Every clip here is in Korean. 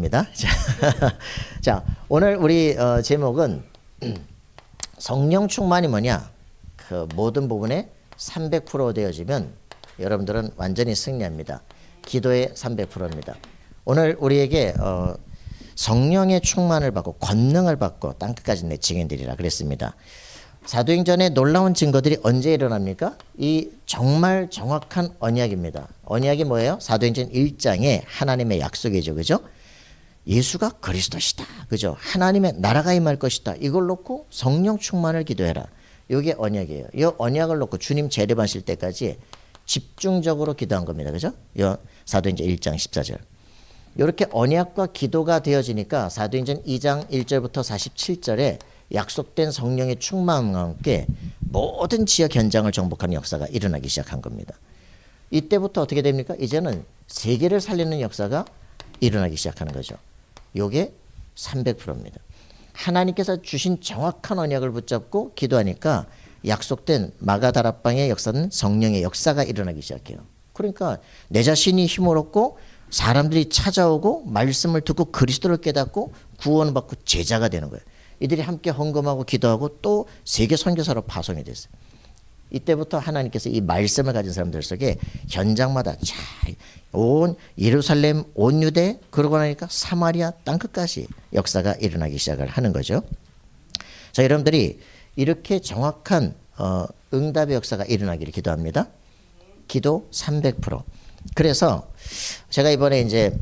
합니다. 자, 오늘 우리 제목은 성령 충만이 뭐냐? 그 모든 부분에 300% 되어지면 여러분들은 완전히 승리합니다. 기도의 300%입니다. 오늘 우리에게 성령의 충만을 받고 권능을 받고 땅끝까지 내 증인되리라 그랬습니다. 사도행전의 놀라운 증거들이 언제 일어납니까? 이 정말 정확한 언약입니다. 언약이 뭐예요? 사도행전 1장에 하나님의 약속이죠. 그죠? 예수가 그리스도시다. 그죠? 하나님의 나라가 임할 것이다. 이걸 놓고 성령 충만을 기도해라. 이게 언약이에요. 이 언약을 놓고 주님 재림하실 때까지 집중적으로 기도한 겁니다. 그죠? 사도행전 1장 14절. 이렇게 언약과 기도가 되어지니까 사도행전 2장 1절부터 47절에 약속된 성령의 충만과 함께 모든 지역 현장을 정복하는 역사가 일어나기 시작한 겁니다. 이때부터 어떻게 됩니까? 이제는 세계를 살리는 역사가 일어나기 시작하는 거죠. 요게 300%입니다. 하나님께서 주신 정확한 언약을 붙잡고 기도하니까 약속된 마가다락방의 역사는 성령의 역사가 일어나기 시작해요. 그러니까 내 자신이 힘을 얻고 사람들이 찾아오고 말씀을 듣고 그리스도를 깨닫고 구원을 받고 제자가 되는 거예요. 이들이 함께 헌금하고 기도하고 또 세계 선교사로 파송이 됐어요. 이때부터 하나님께서 이 말씀을 가진 사람들 속에 현장마다 온 예루살렘, 온 유대, 그러고 나니까 사마리아 땅끝까지 역사가 일어나기 시작을 하는 거죠. 자, 여러분들이 이렇게 정확한 응답의 역사가 일어나기를 기도합니다. 기도 300%. 그래서 제가 이번에 이제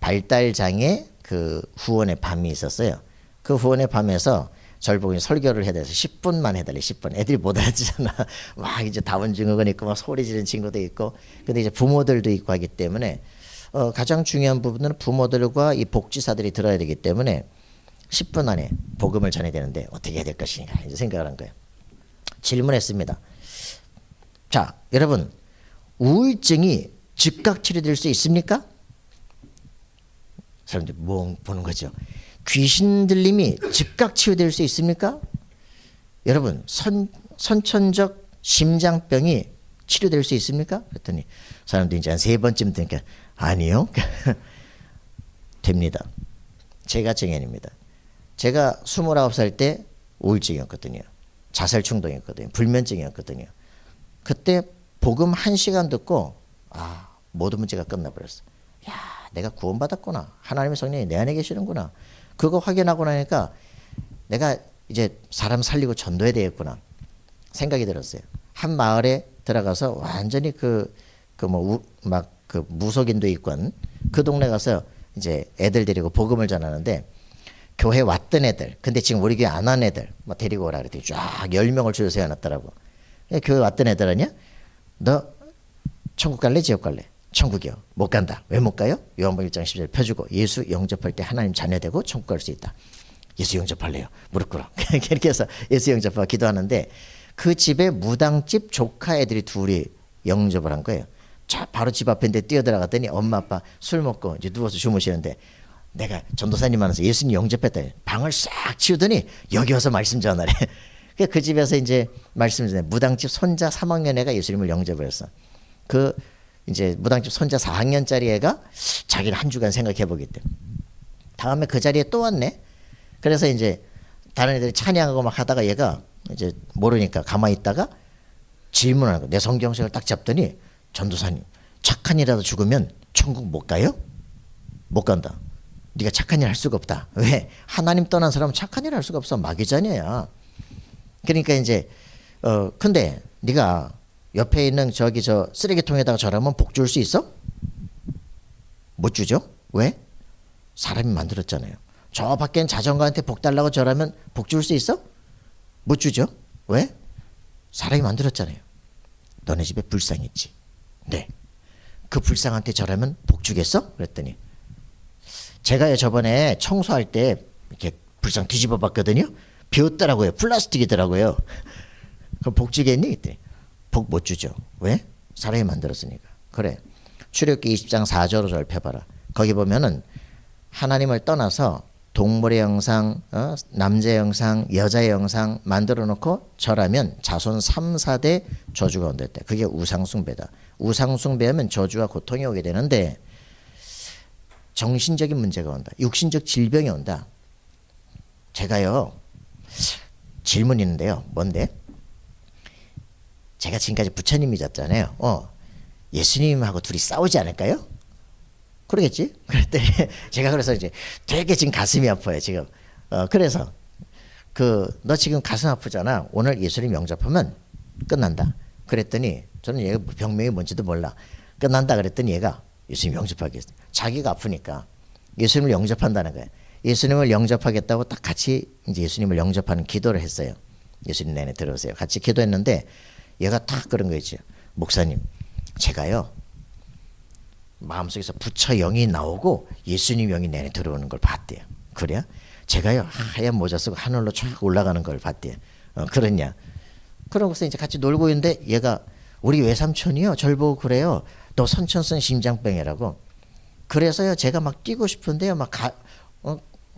발달장애 그 후원의 밤이 있었어요. 그 후원의 밤에서 저를 보고 설교를 해야 돼서 10분만 해달래. 10분. 애들이 못 알아듣잖아. 막 이제 다원 증후군 있고 막 소리 지르는 친구도 있고. 근데 이제 부모들도 있고 하기 때문에 가장 중요한 부분은 부모들과 이 복지사들이 들어야 되기 때문에 10분 안에 복음을 전해야 되는데 어떻게 해야 될 것인가 이제 생각을 한 거예요. 질문했습니다. 자, 여러분, 우울증이 즉각 치료될 수 있습니까? 사람들이 뭐 보는 거죠. 귀신 들림이 즉각 치유될 수 있습니까? 여러분, 선천적 심장병이 치료될 수 있습니까? 그랬더니 사람들이 이제 한 3번쯤 되니까 아니요. 됩니다. 제가 증인입니다. 제가 29살 때 우울증이었거든요. 자살 충동이었거든요. 불면증이었거든요. 그때 복음 1시간 듣고 모든 문제가 끝나버렸어. 야, 내가 구원받았구나. 하나님의 성령이 내 안에 계시는구나. 그거 확인하고 나니까 내가 이제 사람 살리고 전도해야 되겠구나 생각이 들었어요. 한 마을에 들어가서 완전히 무속인도 있건 그 동네 가서 이제 애들 데리고 복음을 전하는데 교회 왔던 애들, 근데 지금 우리 교회 안 한 애들 뭐 데리고 오라 그랬더니 쫙 10명을 줄 세워놨더라고. 교회 왔던 애들 아니야? 너 천국 갈래? 지옥 갈래? 천국이요. 못 간다. 왜 못 가요? 요한복음 1장 10절 펴주고 예수 영접할 때 하나님 자녀되고 천국 갈 수 있다. 예수 영접할래요. 무릎 꿇어. 이렇게 해서 예수 영접하고 기도하는데 그 집에 무당집 조카 애들이 둘이 영접을 한 거예요. 자, 바로 집 앞인데 뛰어들어갔더니 엄마 아빠 술 먹고 이제 누워서 주무시는데 내가 전도사님 만나서 예수님 영접했다. 방을 싹 치우더니 여기 와서 말씀 전하래. 그 집에서 이제 말씀 전해. 무당집 손자 3학년 애가 예수님을 영접을 했어. 그 이제 무당집 손자 4학년짜리 애가 자기는 한 주간 생각해 보겠대. 다음에 그 자리에 또 왔네. 그래서 이제 다른 애들이 찬양하고 막 하다가 얘가 이제 모르니까 가만히 있다가 질문하는 거. 내 성경책을 딱 잡더니 전도사님, 착한 일이라도 죽으면 천국 못 가요? 못 간다. 네가 착한 일 할 수가 없다. 왜? 하나님 떠난 사람은 착한 일 할 수가 없어. 마귀자녀야. 그러니까 이제 근데 네가 옆에 있는 저 쓰레기통에다가 절하면 복 줄 수 있어? 못 주죠? 왜? 사람이 만들었잖아요. 저 밖엔 자전거한테 복 달라고 절하면 복 줄 수 있어? 못 주죠? 왜? 사람이 만들었잖아요. 너네 집에 불상 있지? 네. 그 불상한테 절하면 복 주겠어? 그랬더니 제가 저번에 청소할 때 이렇게 불상 뒤집어 봤거든요. 비었더라고요. 플라스틱이더라고요. 그럼 복 주겠니? 그랬더니 복 못 주죠. 왜? 사람이 만들었으니까. 그래. 출애굽기 20장 4절로 잘 펴봐라. 거기 보면은 하나님을 떠나서 동물의 형상, 남자의 형상, 여자의 형상 만들어 놓고 절하면 자손 3, 4대 저주가 온댔대. 그게 우상숭배다. 우상숭배하면 저주와 고통이 오게 되는데 정신적인 문제가 온다. 육신적 질병이 온다. 제가요 질문이 있는데요. 뭔데? 제가 지금까지 부처님이셨잖아요. 예수님하고 둘이 싸우지 않을까요? 그러겠지? 그랬더니 제가 그래서 이제 되게 지금 가슴이 아파요. 지금. 그래서 너 지금 가슴 아프잖아. 오늘 예수님 영접하면 끝난다. 그랬더니 저는 얘가 병명이 뭔지도 몰라. 끝난다 그랬더니 얘가 예수님 영접하겠어. 자기가 아프니까 예수님을 영접한다는 거예요. 예수님을 영접하겠다고 딱 같이 이제 예수님을 영접하는 기도를 했어요. 예수님 내내 들어오세요. 같이 기도했는데 얘가 딱 그런 거 있죠. 목사님, 제가요 마음속에서 부처 영이 나오고 예수님 영이 내내 들어오는 걸 봤대요. 그래요? 제가요 하얀 모자 쓰고 하늘로 쫙 올라가는 걸 봤대요. 그러냐? 그러고서 이제 같이 놀고 있는데 얘가 우리 외삼촌이요 절 보고 그래요. 너 선천성 심장병이라고. 그래서요 제가 막 뛰고 싶은데요 막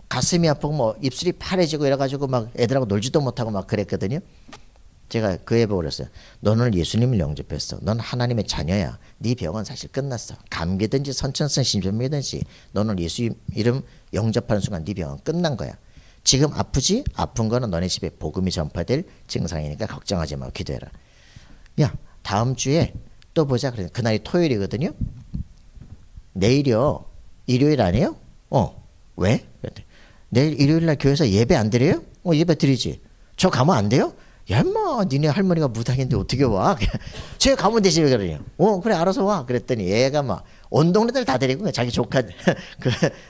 가슴이 아프고 뭐 입술이 파래지고 이래가지고 막 애들하고 놀지도 못하고 막 그랬거든요. 제가 그 애 보고 그랬어요. 너는 예수님을 영접했어. 넌 하나님의 자녀야. 네 병은 사실 끝났어. 감기든지 선천성 심장병이든지 너는 예수 이름 영접하는 순간 네 병은 끝난 거야. 지금 아프지? 아픈 거는 너네 집에 복음이 전파될 증상이니까 걱정하지 말고 기도해라. 야 다음 주에 또 보자. 그래 그날이 토요일이거든요. 내일이요. 일요일 아니에요? 왜? 내일 일요일 날 교회에서 예배 안 드려요? 예배 드리지. 저 가면 안 돼요? 야 인마 니네 할머니가 무당인데 어떻게 와? 제가 가면 되지 왜 그러냐. 그래 알아서 와. 그랬더니 얘가 막 온 동네들 다 데리고 자기 조카 그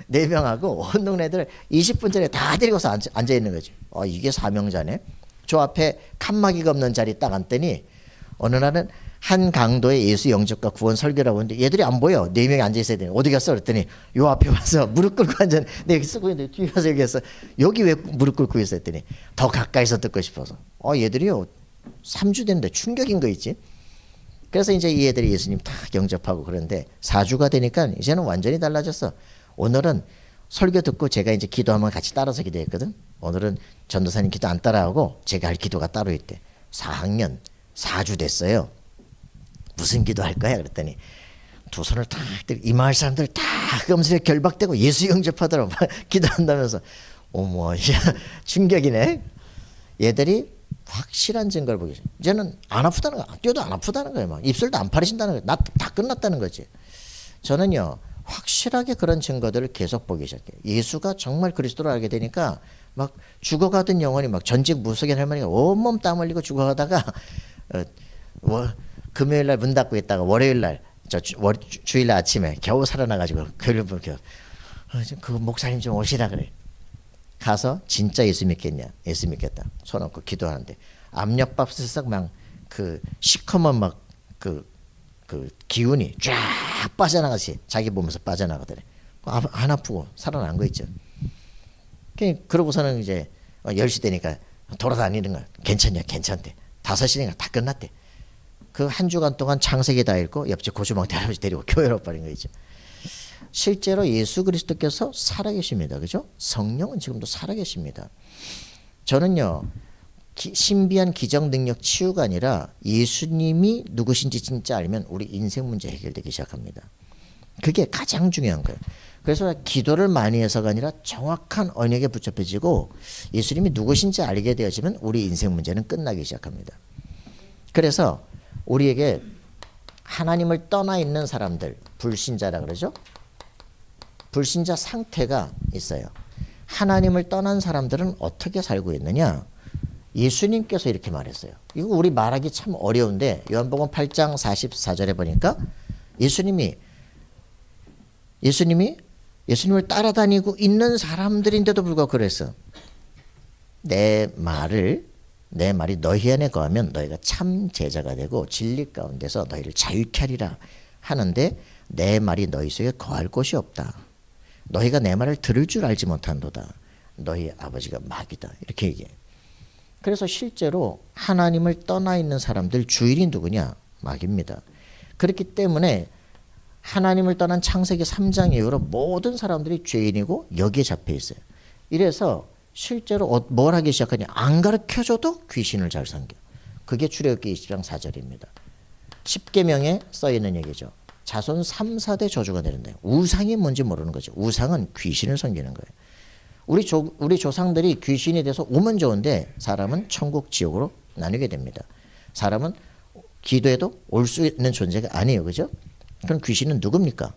4명하고 온 동네들 20분 전에 다 데리고서 앉아 있는 거지. 이게 사명자네. 저 앞에 칸막이가 없는 자리 딱 앉더니 어느 날은 한 강도의 예수 영접과 구원 설교라고 하는데 얘들이 안 보여. 4명이 앉아 있어야 되니 어디 갔어? 그랬더니 요 앞에 와서 무릎 꿇고 앉아. 내가 쓰고 있는데 뒤에 와서 얘기했어. 여기 왜 무릎 꿇고 있어? 했더니 더 가까이서 듣고 싶어서. 얘들이요 3주 됐는데 충격인 거 있지. 그래서 이제 이 애들이 예수님 다 영접하고 그런데 4주가 되니까 이제는 완전히 달라졌어. 오늘은 설교 듣고 제가 이제 기도하면 같이 따라서 기도했거든. 오늘은 전도사님 기도 안 따라하고 제가 할 기도가 따로 있대. 4학년 4주 됐어요. 무슨 기도 할 거야? 그랬더니 두 손을 탁 들고 이 마을 사람들 다 끔슬에 결박되고 예수 영접하더라고. 기도한다면서. 어머 야 충격이네. 얘들이 확실한 증거를 보기 시작해. 이제는 안 아프다는 거야. 뛰어도 안 아프다는 거예요. 막 입술도 안 파래진다는 거예요. 다 끝났다는 거지. 저는요 확실하게 그런 증거들을 계속 보기 시작해요. 예수가 정말 그리스도를 알게 되니까 막 죽어가던 영혼이 막 전직 무속인 할머니가 온몸 땀 흘리고 죽어가다가 금요일 날 문 닫고 있다가 월요일 날 주일 날 아침에 겨우 살아나가지고 그 목사님 좀 오시라 그래. 가서 진짜 예수 믿겠냐? 예수 믿겠다. 손 얹고 기도하는데 압력밥솥에서 막 그 시커먼 막 그 기운이 쫙 빠져나가시 자기 몸에서 빠져나가더래. 안 아프고 살아난 거 있죠. 그러고서는 이제 10시 되니까 돌아다니는 거야. 괜찮냐? 괜찮대. 5시니까 다 끝났대. 그 한 주간 동안 창세기 다 읽고 옆집 고주망태 할아버지 데리고 교회로 버린 거 있죠. 실제로 예수 그리스도께서 살아계십니다. 그죠? 성령은 지금도 살아계십니다. 저는요 신비한 기적 능력 치유가 아니라 예수님이 누구신지 진짜 알면 우리 인생 문제 해결되기 시작합니다. 그게 가장 중요한 거예요. 그래서 기도를 많이 해서가 아니라 정확한 언약에 붙잡혀지고 예수님이 누구신지 알게 되어지면 우리 인생 문제는 끝나기 시작합니다. 그래서 우리에게 하나님을 떠나 있는 사람들, 불신자라 그러죠. 불신자 상태가 있어요. 하나님을 떠난 사람들은 어떻게 살고 있느냐? 예수님께서 이렇게 말했어요. 이거 우리 말하기 참 어려운데 요한복음 8장 44절에 보니까 예수님을 따라다니고 있는 사람들인데도 불구하고 그랬어. 내 말이 너희 안에 거하면 너희가 참 제자가 되고 진리 가운데서 너희를 자유케 하리라 하는데 내 말이 너희 속에 거할 곳이 없다. 너희가 내 말을 들을 줄 알지 못한도다. 너희 아버지가 마귀다. 이렇게 얘기해. 그래서 실제로 하나님을 떠나 있는 사람들 주인이 누구냐? 마귀입니다. 그렇기 때문에 하나님을 떠난 창세기 3장 이후로 모든 사람들이 죄인이고 여기에 잡혀 있어요. 이래서 실제로 뭘 하기 시작하냐. 안 가르쳐줘도 귀신을 잘 섬겨. 그게 출애굽기 20장 4절입니다. 10계명에 써 있는 얘기죠. 자손 3, 4대 저주가 되는데 우상이 뭔지 모르는 거죠. 우상은 귀신을 섬기는 거예요. 우리 조상들이 귀신이 돼서 오면 좋은데 사람은 천국 지옥으로 나뉘게 됩니다. 사람은 기도해도 올 수 있는 존재가 아니에요. 그죠? 그럼 귀신은 누굽니까?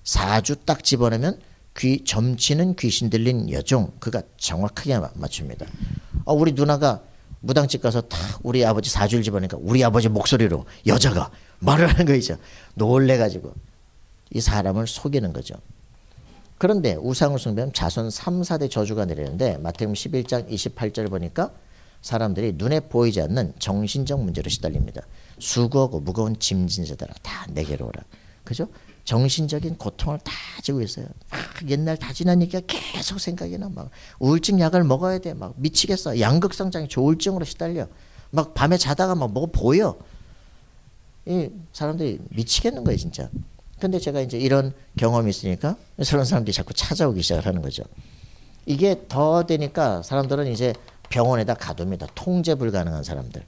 4주 딱 집어넣으면 점치는 귀신 들린 여종, 그가 정확하게 맞춥니다. 우리 누나가 무당집 가서 딱 우리 아버지 4주를 집어넣으니까 우리 아버지 목소리로 여자가 말을 하는 거죠. 놀래가지고 이 사람을 속이는 거죠. 그런데 우상을 숭배하면 자손 3, 4대 저주가 내리는데 마태복음 11장 28절 보니까 사람들이 눈에 보이지 않는 정신적 문제로 시달립니다. 수고하고 무거운 짐진 자들아 다 내게로 오라. 그죠? 정신적인 고통을 다 지고 있어요. 막 옛날 다 지난 얘기가 계속 생각이 나. 막 우울증 약을 먹어야 돼. 막 미치겠어. 양극성장애 조울증으로 시달려. 막 밤에 자다가 막 뭐가 보여. 이 사람들이 미치겠는 거예요, 진짜. 근데 제가 이제 이런 경험이 있으니까 그런 사람들이 자꾸 찾아오기 시작을 하는 거죠. 이게 더 되니까 사람들은 이제 병원에다 가둡니다. 통제 불가능한 사람들.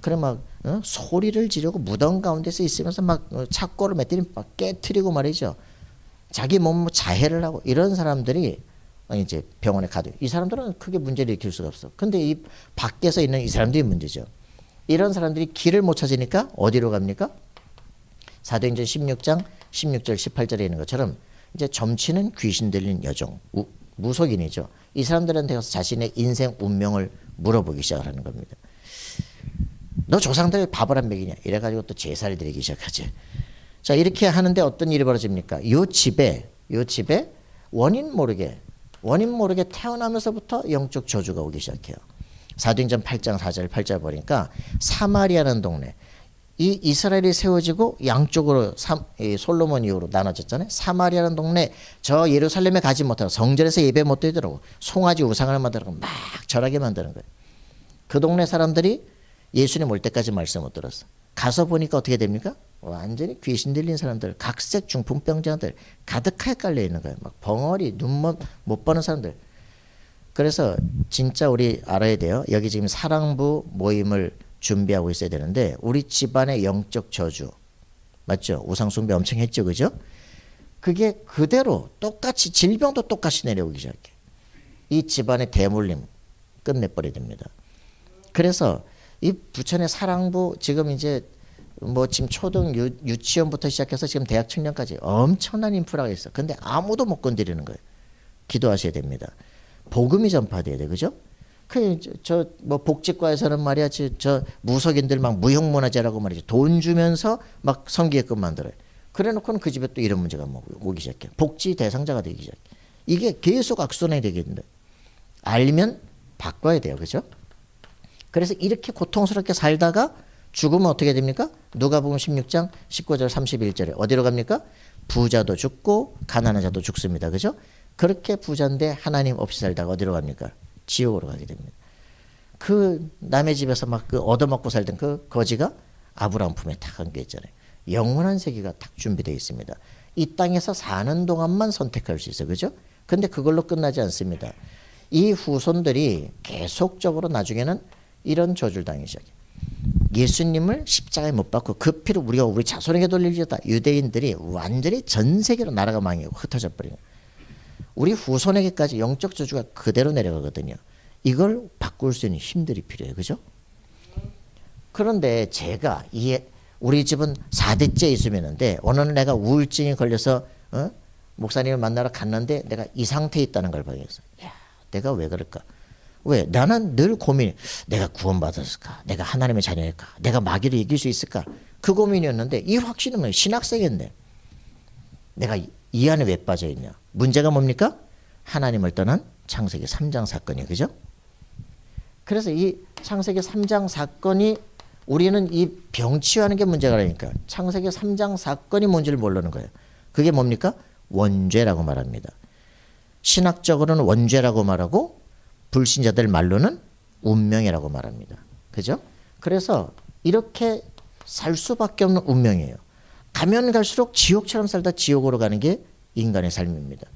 그래 막 소리를 지르고 무덤 가운데서 있으면서 막 착고를 맺더니 막 깨트리고 말이죠. 자기 몸 자해를 하고 이런 사람들이 이제 병원에 가둬요. 이 사람들은 크게 문제를 일으킬 수가 없어. 근데 이 밖에서 있는 이 사람들이 문제죠. 이런 사람들이 길을 못 찾으니까 어디로 갑니까? 사도행전 16장 16절 18절에 있는 것처럼 이제 점치는 귀신 들린 여종, 무속인이죠. 이 사람들한테 가서 자신의 인생 운명을 물어보기 시작을 하는 겁니다. 너 조상들 밥을 안 먹이냐? 이래가지고 또 제사를 드리기 시작하지. 자, 이렇게 하는데 어떤 일이 벌어집니까? 요 집에 원인 모르게 태어나면서부터 영적 저주가 오기 시작해요. 사도행전 8장 4절 8절 보니까 사마리아라는 동네, 이 이스라엘이 세워지고 양쪽으로 솔로몬 이후로 나눠졌잖아요. 사마리아라는 동네, 저 예루살렘에 가지 못하고 성전에서 예배 못 드리더라고. 송아지 우상을 만들고 막 절하게 만드는 거예요. 그 동네 사람들이 예수님 올 때까지 말씀 못 들었어. 가서 보니까 어떻게 됩니까? 완전히 귀신 들린 사람들, 각색 중풍병자들 가득하게 깔려 있는 거예요. 막 벙어리, 눈 못 보는 사람들. 그래서 진짜 우리 알아야 돼요. 여기 지금 사랑부 모임을 준비하고 있어야 되는데 우리 집안의 영적 저주 맞죠? 우상숭배 엄청 했죠, 그죠? 그게 그대로 똑같이 질병도 똑같이 내려오기 시작해. 이 집안의 대물림 끝내버려야 됩니다. 그래서 이 부천의 사랑부 지금 이제 뭐 지금 초등 유치원부터 시작해서 지금 대학 청년까지 엄청난 인프라가 있어. 근데 아무도 못 건드리는 거예요. 기도하셔야 됩니다. 복음이 전파돼야 돼, 그죠? 저 뭐 복지과에서는 말이야, 저 무속인들 막 무형문화재라고 말이죠. 돈 주면서 막 성기게끔 만들어요. 그래놓고는 그 집에 또 이런 문제가 오기 시작해. 복지 대상자가 되기 시작해. 이게 계속 악순환이 되겠는데 알면 바꿔야 돼요, 그죠? 그래서 이렇게 고통스럽게 살다가 죽으면 어떻게 됩니까? 누가복음 16장 19절 31절에 어디로 갑니까? 부자도 죽고 가난한 자도 죽습니다. 그죠? 그렇게 부자인데 하나님 없이 살다가 어디로 갑니까? 지옥으로 가게 됩니다. 그 남의 집에서 막 그 얻어먹고 살던 그 거지가 아브라함 품에 탁 안겨 있잖아요. 영원한 세계가 딱 준비되어 있습니다. 이 땅에서 사는 동안만 선택할 수 있어요. 그죠? 근데 그걸로 끝나지 않습니다. 이 후손들이 계속적으로 나중에는 이런 저주를 당하기 시작해요. 예수님을 십자가에 못 박고 그 피를 우리가 우리 자손에게 돌리려다 유대인들이 완전히 전 세계로 나라가 망하고 흩어져 버리는 거예요. 우리 후손에게까지 영적 저주가 그대로 내려가거든요. 이걸 바꿀 수 있는 힘들이 필요해요. 그죠? 그런데 제가 우리 집은 4대째 있으면인데 어느 날 내가 우울증이 걸려서 목사님을 만나러 갔는데 내가 이 상태에 있다는 걸 발견했어요. 야, 내가 왜 그럴까? 왜? 나는 늘 고민이 내가 구원받았을까? 내가 하나님의 자녀일까? 내가 마귀를 이길 수 있을까? 그 고민이었는데 이 확신은 신학생인데 내가 이 안에 왜 빠져있냐? 문제가 뭡니까? 하나님을 떠난 창세기 3장 사건이에요. 그죠? 그래서 이 창세기 3장 사건이 우리는 이 병치유하는 게 문제가 아니니까 창세기 3장 사건이 뭔지를 모르는 거예요. 그게 뭡니까? 원죄라고 말합니다. 신학적으로는 원죄라고 말하고 불신자들 말로는 운명이라고 말합니다. 그죠? 그래서 이렇게 살 수밖에 없는 운명이에요. 가면 갈수록 지옥처럼 살다 지옥으로 가는 게 인간의 삶입니다.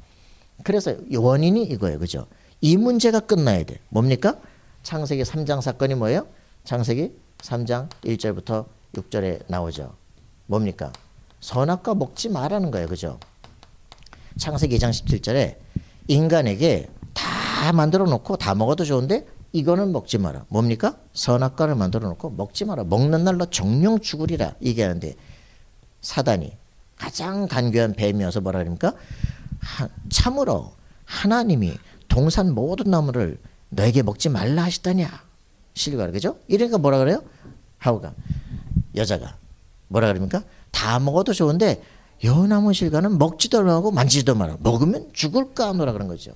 그래서 원인이 이거예요. 그죠? 이 문제가 끝나야 돼. 뭡니까? 창세기 3장 사건이 뭐예요? 창세기 3장 1절부터 6절에 나오죠. 뭡니까? 선악과 먹지 말라는 거예요. 그죠? 창세기 2장 17절에 인간에게 다 만들어 놓고 다 먹어도 좋은데 이거는 먹지 마라. 뭡니까? 선악과를 만들어 놓고 먹지 마라. 먹는 날로 정령 죽으리라 얘기하는데 사단이 가장 간교한 뱀이어서 뭐라 그럽니까? 참으로 하나님이 동산 모든 나무를 너에게 먹지 말라 하시다냐. 실과 그죠? 이러니까 뭐라 그래요? 하우가 여자가 뭐라 그럽니까? 다 먹어도 좋은데 여 나무 실과는 먹지도 말고 만지지도 마라. 먹으면 죽을까 하노라 그런 거죠.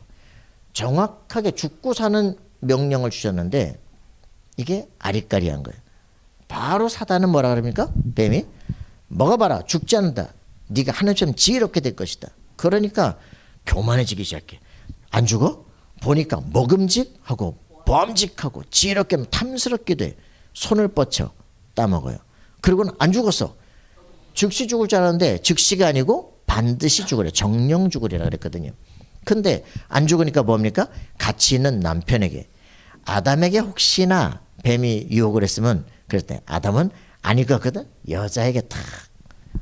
정확하게 죽고 사는 명령을 주셨는데 이게 아리까리한 거예요. 바로 사단은 뭐라 그럽니까? 뱀이 먹어봐라. 죽지 않는다. 네가 하나님처럼 지혜롭게 될 것이다. 그러니까 교만해지기 시작해. 안 죽어? 보니까 먹음직하고 범직하고 지혜롭게 탐스럽게 돼. 손을 뻗쳐 따먹어요. 그리고는 안 죽었어. 즉시 죽을 줄 알았는데 즉시가 아니고 반드시 죽으래. 정령 죽으리라 그랬거든요. 근데 안 죽으니까 뭡니까? 같이 있는 남편에게 아담에게 혹시나 뱀이 유혹을 했으면 그랬대. 아담은 아닐 것 같거든. 여자에게 탁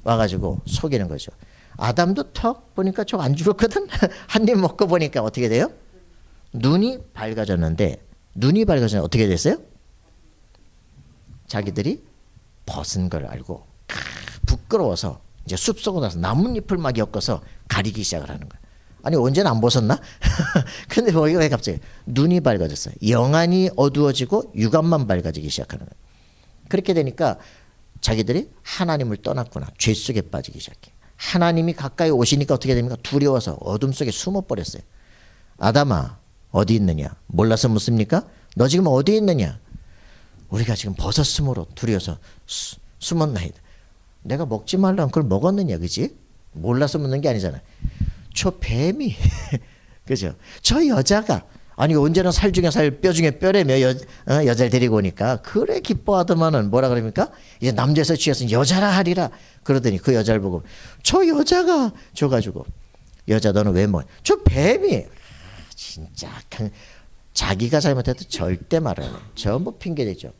와가지고 속이는 거죠. 아담도 턱 보니까 저 안 죽었거든. 한 입 먹고 보니까 어떻게 돼요? 눈이 밝아졌는데 눈이 밝아졌는데 어떻게 됐어요? 자기들이 벗은 걸 알고 부끄러워서 이제 숲속으로 나서 나뭇잎을 막 엮어서 가리기 시작을 하는 거예요. 아니 언제는 안 벗었나? 근데 뭐 왜 갑자기 눈이 밝아졌어요. 영안이 어두워지고 육안만 밝아지기 시작하는 거예요. 그렇게 되니까 자기들이 하나님을 떠났구나. 죄 속에 빠지기 시작해. 하나님이 가까이 오시니까 어떻게 됩니까? 두려워서 어둠 속에 숨어버렸어요. 아담아 어디 있느냐? 몰라서 묻습니까? 너 지금 어디 있느냐? 우리가 지금 벗었으므로 두려워서 숨었나이다. 내가 먹지 말라는 걸 먹었느냐, 그지? 몰라서 묻는 게 아니잖아. 저 뱀이 그죠? 저 여자가 아니 언제나 살 중에 살 뼈 중에 뼈래며 여자를 데리고 오니까 그래 기뻐하더만은 뭐라 그럽니까? 이제 남자에서 취해서 여자라 하리라 그러더니 그 여자를 보고 저 여자가 줘가지고 여자 너는 왜 뭐? 저 뱀이 진짜 자기가 잘못해도 절대 말 안 해. 전부 핑계대죠.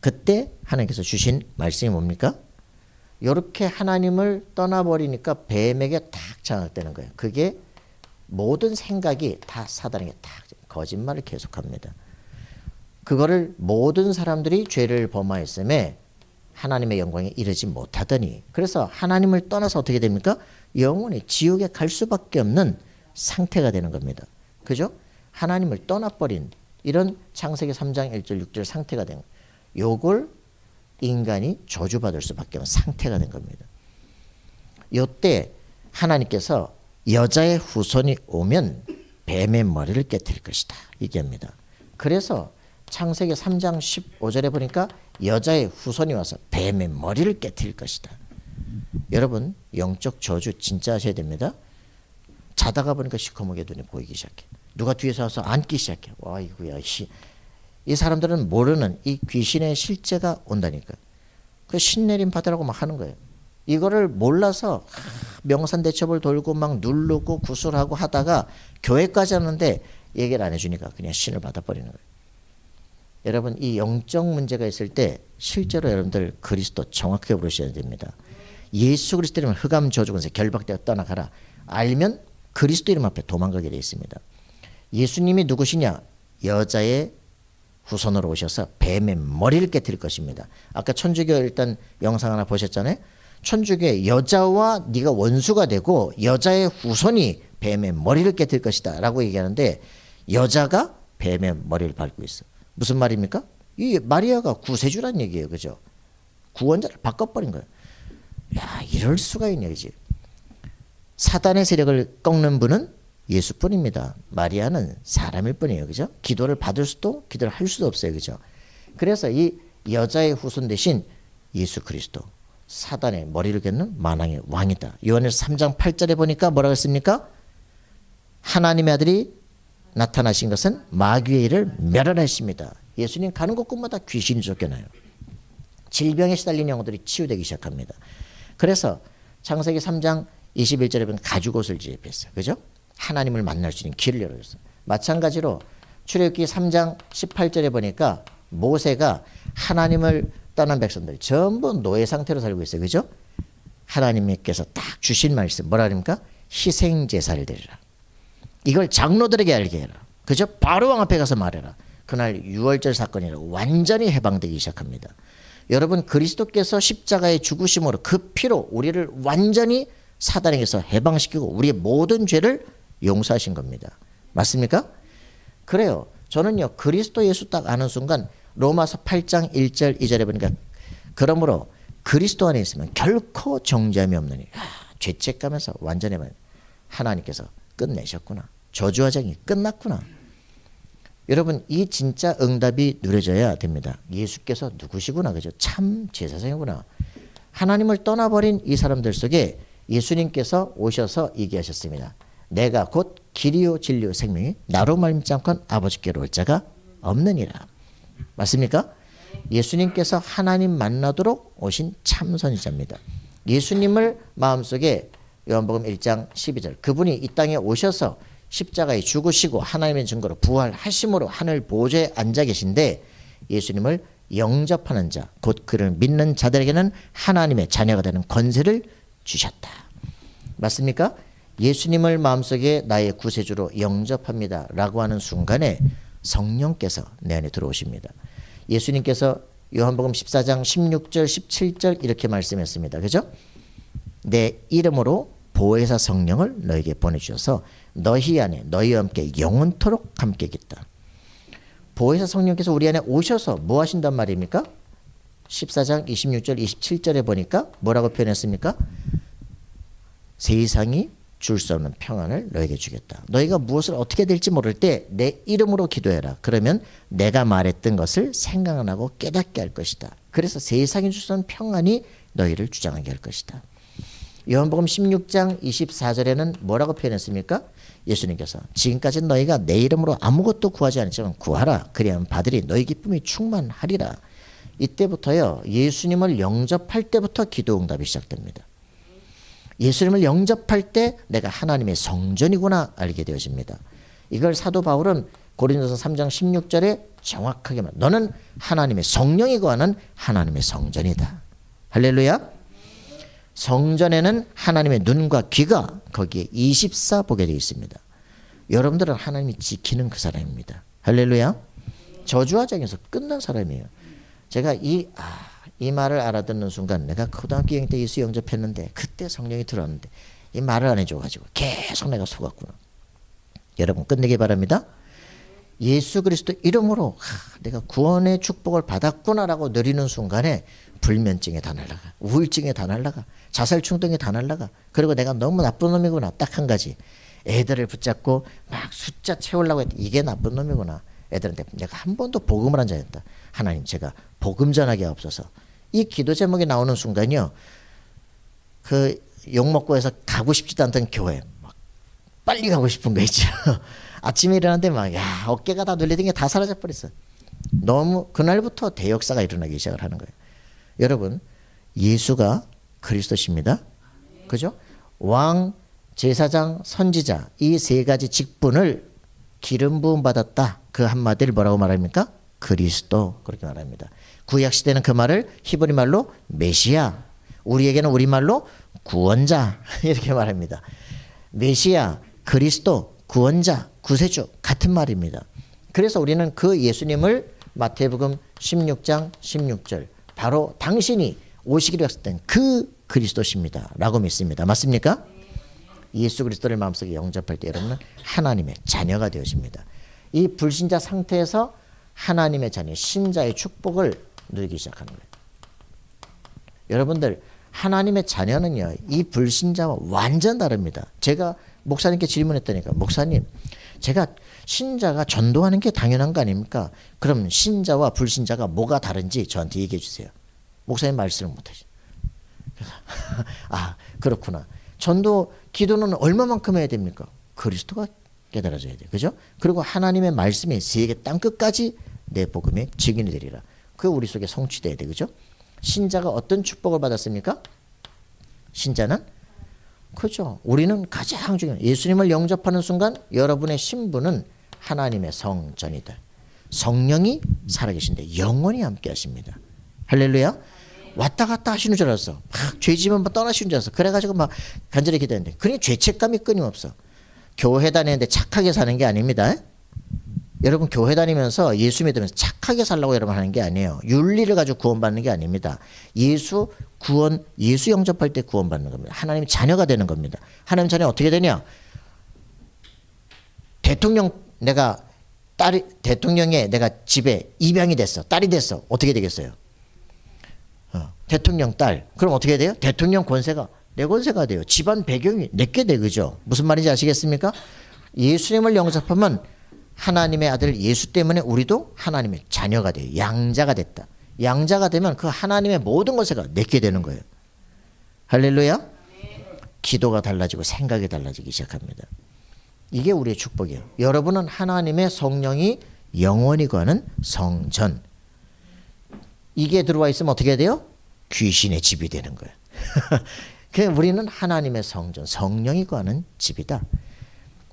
그때 하나님께서 주신 말씀이 뭡니까? 이렇게 하나님을 떠나버리니까 뱀에게 탁 장악되는 거예요. 그게 모든 생각이 다 사단에게 탁 거짓말을 계속합니다. 그거를 모든 사람들이 죄를 범하였음에 하나님의 영광에 이르지 못하더니 그래서 하나님을 떠나서 어떻게 됩니까? 영원히 지옥에 갈 수밖에 없는 상태가 되는 겁니다. 그죠? 하나님을 떠나버린 이런 창세기 3장 1절 6절 상태가 된 거예요. 요걸 인간이 저주받을 수밖에 없는 상태가 된 겁니다. 요때 하나님께서 여자의 후손이 오면 뱀의 머리를 깨뜨릴 것이다 얘기합니다. 그래서 창세기 3장 15절에 보니까 여자의 후손이 와서 뱀의 머리를 깨뜨릴 것이다. 여러분 영적 저주 진짜 하셔야 됩니다. 자다가 보니까 시커멓게 눈이 보이기 시작해. 누가 뒤에서 와서 앉기 시작해. 와 이거야 이 사람들은 모르는 이 귀신의 실제가 온다니까. 그 신내림 받으라고 막 하는 거예요. 이거를 몰라서 명산대첩을 돌고 막 누르고 구술하고 하다가 교회까지 하는데 얘기를 안 해주니까 그냥 신을 받아버리는 거예요. 여러분 이 영적 문제가 있을 때 실제로 여러분들 그리스도 정확하게 부르셔야 됩니다. 예수 그리스도 이름을 흑암 저주권세 결박되어 떠나가라. 알면 그리스도 이름 앞에 도망가게 되어 있습니다. 예수님이 누구시냐? 여자의 후손으로 오셔서 뱀의 머리를 깨뜨릴 것입니다. 아까 천주교 일단 영상 하나 보셨잖아요. 천주교의 여자와 네가 원수가 되고 여자의 후손이 뱀의 머리를 깨뜨릴 것이다 라고 얘기하는데 여자가 뱀의 머리를 밟고 있어. 무슨 말입니까? 이 마리아가 구세주란 얘기예요. 그죠? 구원자를 바꿔버린 거예요. 야 이럴 수가 있냐 그지? 사단의 세력을 꺾는 분은 예수뿐입니다. 마리아는 사람일 뿐이에요. 그죠? 기도를 받을 수도 기도를 할 수도 없어요. 그죠? 그래서 이 여자의 후손 대신 예수 그리스도 사단의 머리를 겟는 만왕의 왕이다. 요한일서 3장 8절에 보니까 뭐라고 했습니까? 하나님의 아들이 나타나신 것은 마귀의 일을 멸하십니다. 예수님 가는 곳곳마다 귀신이 쫓겨나요. 질병에 시달린 영혼들이 치유되기 시작합니다. 그래서 창세기 3장 21절에 보면 가죽옷을 지입했어요. 그죠? 하나님을 만날 수 있는 길을 열어줬어요. 마찬가지로 출애굽기 3장 18절에 보니까 모세가 하나님을 떠난 백성들 전부 노예 상태로 살고 있어요. 그죠? 하나님께서 딱 주신 말씀 뭐라 그럽니까? 희생제사를 드리라. 이걸 장로들에게 알게 해라. 그죠? 바로 왕 앞에 가서 말해라. 그날 유월절 사건이라고 완전히 해방되기 시작합니다. 여러분 그리스도께서 십자가의 죽으심으로 그 피로 우리를 완전히 사단에게서 해방시키고 우리의 모든 죄를 용서하신 겁니다. 맞습니까? 그래요. 저는요 그리스도 예수 딱 아는 순간 로마서 8장 1절 2절에 보니까 그러므로 그리스도 안에 있으면 결코 정죄함이 없느니 죄책감에서 완전히 하나님께서 끝내셨구나. 저주화장이 끝났구나. 여러분 이 진짜 응답이 누려져야 됩니다. 예수께서 누구시구나. 그죠? 참 제사장이구나. 하나님을 떠나버린 이 사람들 속에 예수님께서 오셔서 얘기하셨습니다. 내가 곧 길이요 진리요 생명이 나로 말미암지 않고는 아버지께로 올 자가 없느니라. 맞습니까? 예수님께서 하나님 만나도록 오신 참 선지자입니다. 예수님을 마음속에 요한복음 1장 12절 그분이 이 땅에 오셔서 십자가에 죽으시고 하나님의 증거로 부활하심으로 하늘 보좌에 앉아 계신데 예수님을 영접하는 자 곧 그를 믿는 자들에게는 하나님의 자녀가 되는 권세를 주셨다. 맞습니까? 예수님을 마음속에 나의 구세주로 영접합니다 라고 하는 순간에 성령께서 내 안에 들어오십니다. 예수님께서 요한복음 14장 16절 17절 이렇게 말씀했습니다. 그죠? 내 이름으로 보혜사 성령을 너에게 보내주셔서 너희 안에 너희와 함께 영원토록 함께 있겠다. 보혜사 성령께서 우리 안에 오셔서 뭐 하신단 말입니까? 14장 26절 27절에 보니까 뭐라고 표현했습니까? 세상이 줄 수 없는 평안을 너에게 주겠다. 너희가 무엇을 어떻게 될지 모를 때 내 이름으로 기도해라. 그러면 내가 말했던 것을 생각 안 하고 깨닫게 할 것이다. 그래서 세상이 줄 수 없는 평안이 너희를 주장하게 할 것이다. 요한복음 16장 24절에는 뭐라고 표현했습니까? 예수님께서 지금까지 너희가 내 이름으로 아무것도 구하지 않았지만 구하라. 그리하면 받으리 너희 기쁨이 충만하리라. 이때부터요 예수님을 영접할 때부터 기도 응답이 시작됩니다. 예수님을 영접할 때 내가 하나님의 성전이구나 알게 되어집니다. 이걸 사도 바울은 고린도서 3장 16절에 정확하게 말 너는 하나님의 성령이 거하는 하나님의 성전이다. 할렐루야. 성전에는 하나님의 눈과 귀가 거기에 24 보게 되어 있습니다. 여러분들은 하나님이 지키는 그 사람입니다. 할렐루야. 저주화장에서 끝난 사람이에요. 제가 이 말을 알아듣는 순간 내가 고등학교 2학년 때 예수 영접했는데 그때 성령이 들어왔는데 이 말을 안 해줘가지고 계속 내가 속았구나. 여러분 끝내기 바랍니다. 예수 그리스도 이름으로 내가 구원의 축복을 받았구나라고 누리는 순간에 불면증에 다 날라가. 우울증에 다 날라가. 자살 충동에 다 날라가. 그리고 내가 너무 나쁜 놈이구나. 딱 한 가지. 애들을 붙잡고 막 숫자 채우려고 했더니 이게 나쁜 놈이구나. 애들한테 내가 한 번도 복음을 안 전했다. 하나님 제가 복음 전하게 없어서. 이 기도 제목이 나오는 순간이요. 그 욕먹고 해서 가고 싶지도 않던 교회 막 빨리 가고 싶은 거 있죠. 아침에 일어났는데 막 어깨가 다 눌리던 게 다 사라져 버렸어. 너무 그날부터 대역사가 일어나기 시작을 하는 거예요. 여러분 예수가 그리스도십니다. 그죠? 왕, 제사장, 선지자 이 세 가지 직분을 기름 부음 받았다. 그 한마디를 뭐라고 말합니까? 그리스도 그렇게 말합니다. 구약 시대는 그 말을 히브리 말로 메시아, 우리에게는 우리말로 구원자 이렇게 말합니다. 메시아, 그리스도, 구원자, 구세주 같은 말입니다. 그래서 우리는 그 예수님을 마태복음 16장 16절 바로 당신이 오시기로 약속된 그 그리스도십니다 라고 믿습니다. 맞습니까? 예수 그리스도를 마음속에 영접할 때 여러분은 하나님의 자녀가 되어집니다. 이 불신자 상태에서 하나님의 자녀, 신자의 축복을 누리기 시작하는 거예요. 여러분들 하나님의 자녀는요 이 불신자와 완전 다릅니다. 제가 목사님께 질문했다니까 목사님 제가 신자가 전도하는 게 당연한 거 아닙니까? 그럼 신자와 불신자가 뭐가 다른지 저한테 얘기해 주세요. 목사님 말씀을 못하죠. 그렇구나. 전도 기도는 얼마만큼 해야 됩니까? 그리스도가 깨달아져야 돼요. 그죠? 그리고 하나님의 말씀이 세계 땅끝까지 내 복음의 증인이 되리라. 그 우리 속에 성취돼야 돼. 그죠? 신자가 어떤 축복을 받았습니까? 신자는 그죠? 우리는 가장 중요한 예수님을 영접하는 순간 여러분의 신분은 하나님의 성전이다. 성령이 살아계신데 영원히 함께 하십니다. 할렐루야. 왔다 갔다 하시는 줄 알았어. 막 죄지면 떠나시는 줄 알았어. 그래가지고 막 간절히 기도했는데 그러니 죄책감이 끊임없어. 교회 다니는데 착하게 사는 게 아닙니다. 여러분 교회 다니면서 예수 믿으면서 착하게 살라고 여러분 하는 게 아니에요. 윤리를 가지고 구원받는 게 아닙니다. 예수 영접할 때 구원받는 겁니다. 하나님 자녀가 되는 겁니다. 하나님 자녀 어떻게 되냐? 대통령의 내가 집에 입양이 됐어. 딸이 됐어. 어떻게 되겠어요? 대통령 딸. 그럼 어떻게 돼요? 대통령 권세가 내 권세가 돼요. 집안 배경이 내게 돼. 그죠? 무슨 말인지 아시겠습니까? 예수님을 영접하면 하나님의 아들 예수 때문에 우리도 하나님의 자녀가 돼요. 양자가 됐다. 양자가 되면 그 하나님의 모든 것가 내게 되는 거예요. 할렐루야. 기도가 달라지고 생각이 달라지기 시작합니다. 이게 우리의 축복이에요. 여러분은 하나님의 성령이 영원히 거하는 성전. 이게 들어와 있으면 어떻게 돼요? 귀신의 집이 되는 거예요. 그래서 우리는 하나님의 성전, 성령이 거하는 집이다.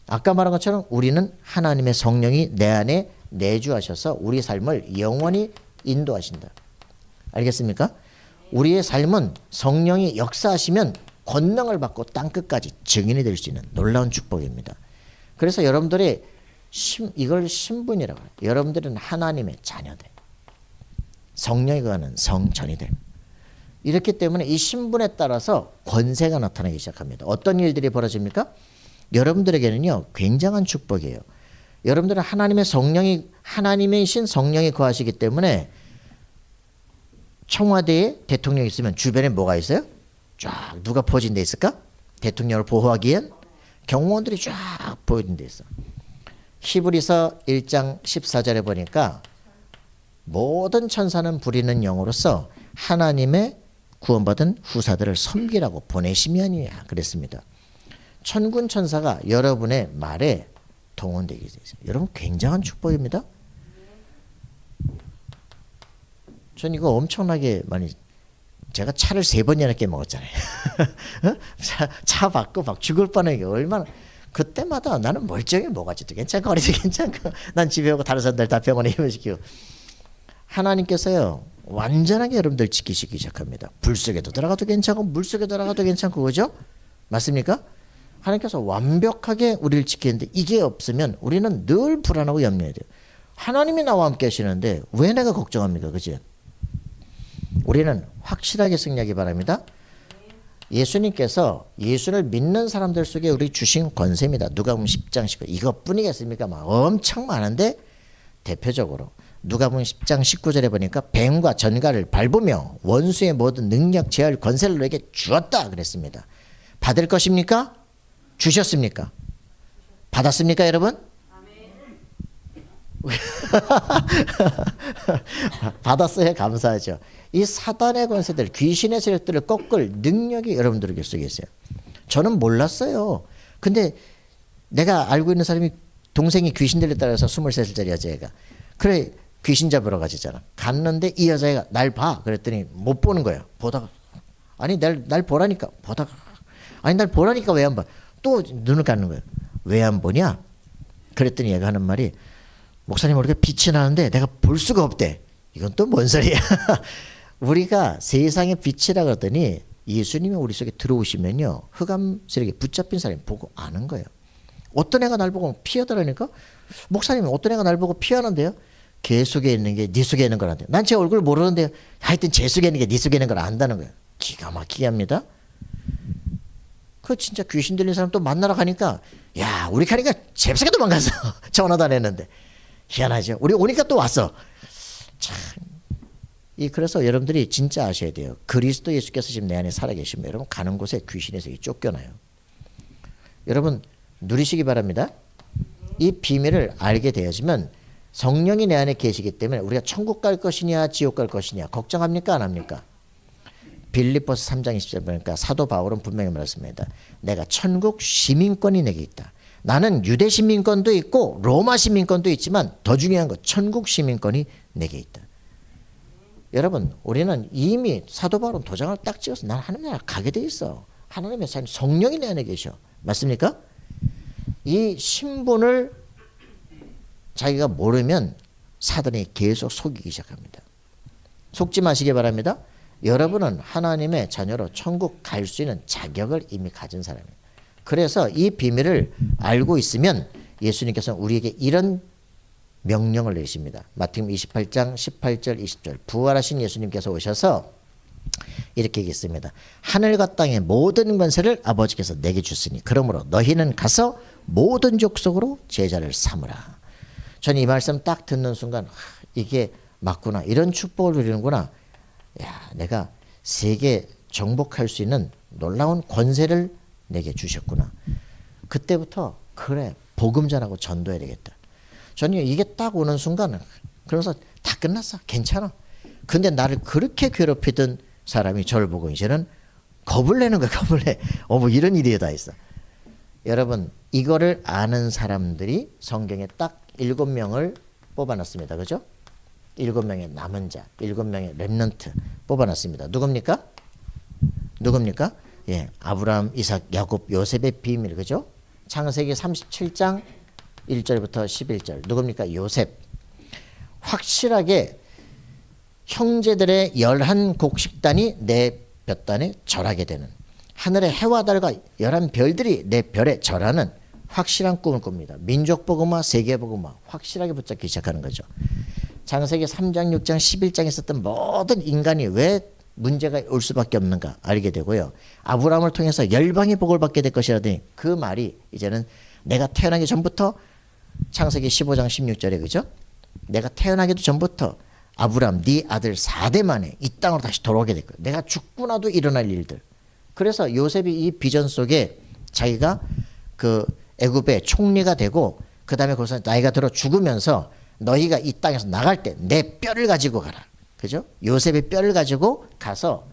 아까 말한 것처럼 우리는 하나님의 성령이 내 안에 내주하셔서 우리 삶을 영원히 인도하신다. 알겠습니까? 우리의 삶은 성령이 역사하시면 권능을 받고 땅끝까지 증인이 될 수 있는 놀라운 축복입니다. 그래서 여러분들의 이걸 신분이라고 해요. 여러분들은 하나님의 자녀들. 성령이 거하는 성전이들. 이렇기 때문에 이 신분에 따라서 권세가 나타나기 시작합니다. 어떤 일들이 벌어집니까? 여러분들에게는요 굉장한 축복이에요. 여러분들은 하나님이신 성령이 거하시기 때문에 청와대에 대통령이 있으면 주변에 뭐가 있어요? 쫙 누가 포진돼 데 있을까? 대통령을 보호하기 위한 경호원들이 쫙 포진돼 있어. 히브리서 1장 14절에 보니까 모든 천사는 부리는 영으로서 하나님의 구원받은 후사들을 섬기라고 보내시면이야 그랬습니다. 천군 천사가 여러분의 말에 동원되게 되죠. 여러분 굉장한 축복입니다. 전 이거 엄청나게 많이 제가 차를 3번이나 깨먹었잖아요. 차 받고 막 죽을 뻔한 게 얼마나 그때마다 나는 멀쩡히 뭐가지도 괜찮고 어리도 괜찮고 난 집에 오고 다른 사람들 다 병원에 입원시키고 하나님께서요 완전하게 여러분들 지키시기 시작합니다. 불 속에도 들어가도 괜찮고 물 속에 들어가도 괜찮고 그죠? 맞습니까? 하나님께서 완벽하게 우리를 지키는데 이게 없으면 우리는 늘 불안하고 염려해야 돼요. 하나님이 나와 함께 하시는데 왜 내가 걱정합니까? 그치? 우리는 확실하게 승리하기 바랍니다. 예수님께서 예수를 믿는 사람들 속에 우리 주신 권세입니다. 누가복음 10장 19 이것뿐이겠습니까? 막 엄청 많은데 대표적으로 누가복음 10장 19절에 보니까 뱀과 전갈을 밟으며 원수의 모든 능력 제할 권세를 너에게 주었다 그랬습니다. 받을 것입니까? 주셨습니까? 받았습니까 여러분? 받았어야 감사하죠. 이 사단의 권세들 귀신의 세력들을 꺾을 능력이 여러분들에게 속에 있어요. 저는 몰랐어요. 근데 내가 알고 있는 사람이 동생이 귀신 들렸다 해서 23살짜리 여자애가 그래 귀신 잡으러 가지잖아. 갔는데 이 여자애가 날 봐. 그랬더니 못 보는 거예요. 보다가 아니 날 보라니까 보다가 아니 날 보라니까 왜 안 봐. 또 눈을 감는 거예요. 왜 안 보냐? 그랬더니 얘가 하는 말이 목사님 우리가 빛이 나는데 내가 볼 수가 없대. 이건 또 뭔 소리야. 우리가 세상의 빛이라 그러더니 예수님이 우리 속에 들어오시면요 흑암 세력에 붙잡힌 사람이 보고 아는 거예요. 어떤 애가 날 보고 피하더라니까 목사님 어떤 애가 날 보고 피하는데요. 걔 속에 있는 게 네 속에 있는 거란대요. 난 제 얼굴 모르는데 하여튼 제 속에 있는 게 네 속에 있는 걸 안다는 거예요. 기가 막히게 합니다. 그 진짜 귀신 들린 사람 또 만나러 가니까 야 우리 가니까 잽싸게 도망가서 전화도 안 했는데 희한하죠. 우리 오니까 또 왔어. 참. 그래서 여러분들이 진짜 아셔야 돼요. 그리스도 예수께서 지금 내 안에 살아계시면 여러분 가는 곳에 귀신에서 쫓겨나요. 여러분 누리시기 바랍니다. 이 비밀을 알게 되어지면 성령이 내 안에 계시기 때문에 우리가 천국 갈 것이냐 지옥 갈 것이냐 걱정합니까 안 합니까? 빌립보서 3장 20절 보니까 사도 바울은 분명히 말했습니다. 내가 천국 시민권이 내게 있다. 나는 유대 시민권도 있고 로마 시민권도 있지만 더 중요한 건 천국 시민권이 내게 있다. 여러분 우리는 이미 사도 바울은 도장을 딱 찍어서 난 하나님 나라 가게 돼 있어. 하나님의 자녀, 성령이 내 안에 계셔. 맞습니까? 이 신분을 자기가 모르면 사단이 계속 속이기 시작합니다. 속지 마시기 바랍니다. 여러분은 하나님의 자녀로 천국 갈 수 있는 자격을 이미 가진 사람이에요. 그래서 이 비밀을 알고 있으면 예수님께서는 우리에게 이런 명령을 내리십니다. 마태복음 28장 18절 20절 부활하신 예수님께서 오셔서 이렇게 얘기했습니다. 하늘과 땅의 모든 권세를 아버지께서 내게 주시니 그러므로 너희는 가서 모든 족속으로 제자를 삼으라. 저는 이 말씀 딱 듣는 순간 이게 맞구나. 이런 축복을 누리는구나. 야, 내가 세계 정복할 수 있는 놀라운 권세를 내게 주셨구나. 그때부터 그래 복음 전하고 전도해야 되겠다. 저는 이게 딱 오는 순간 그래서 다 끝났어. 괜찮아. 근데 나를 그렇게 괴롭히던 사람이 저를 보고 이제는 겁을 내는 거야. 겁을 내. 뭐 이런 일이 다 있어. 여러분 이거를 아는 사람들이 성경에 딱 7명을 뽑아놨습니다. 그죠? 7명의 남은 자, 7명의 렘넌트 뽑아놨습니다. 누굽니까? 누굽니까? 예, 아브라함, 이삭, 야곱, 요셉의 비밀. 그죠? 창세기 37장 1절부터 11절. 누굽니까? 요셉. 확실하게 형제들의 11곡식단이 내 볕단에 절하게 되는, 하늘의 해와 달과 11별들이 내 별에 절하는 확실한 꿈을 꿉니다. 민족복음화, 세계복음화 확실하게 붙잡기 시작하는 거죠. 창세기 3장, 6장, 11장에 있었던 모든 인간이 왜 문제가 올 수밖에 없는가 알게 되고요. 아브라함을 통해서 열방이 복을 받게 될 것이라더니 그 말이 이제는 내가 태어나기 전부터 창세기 15장 16절에 그죠? 내가 태어나기도 전부터 아브라함 네 아들 4대 만에 이 땅으로 다시 돌아오게 될 거야. 내가 죽고 나도 일어날 일들. 그래서 요셉이 이 비전 속에 자기가 그 애굽의 총리가 되고 그 다음에 거기서 나이가 들어 죽으면서 너희가 이 땅에서 나갈 때 내 뼈를 가지고 가라. 그죠? 요셉의 뼈를 가지고 가서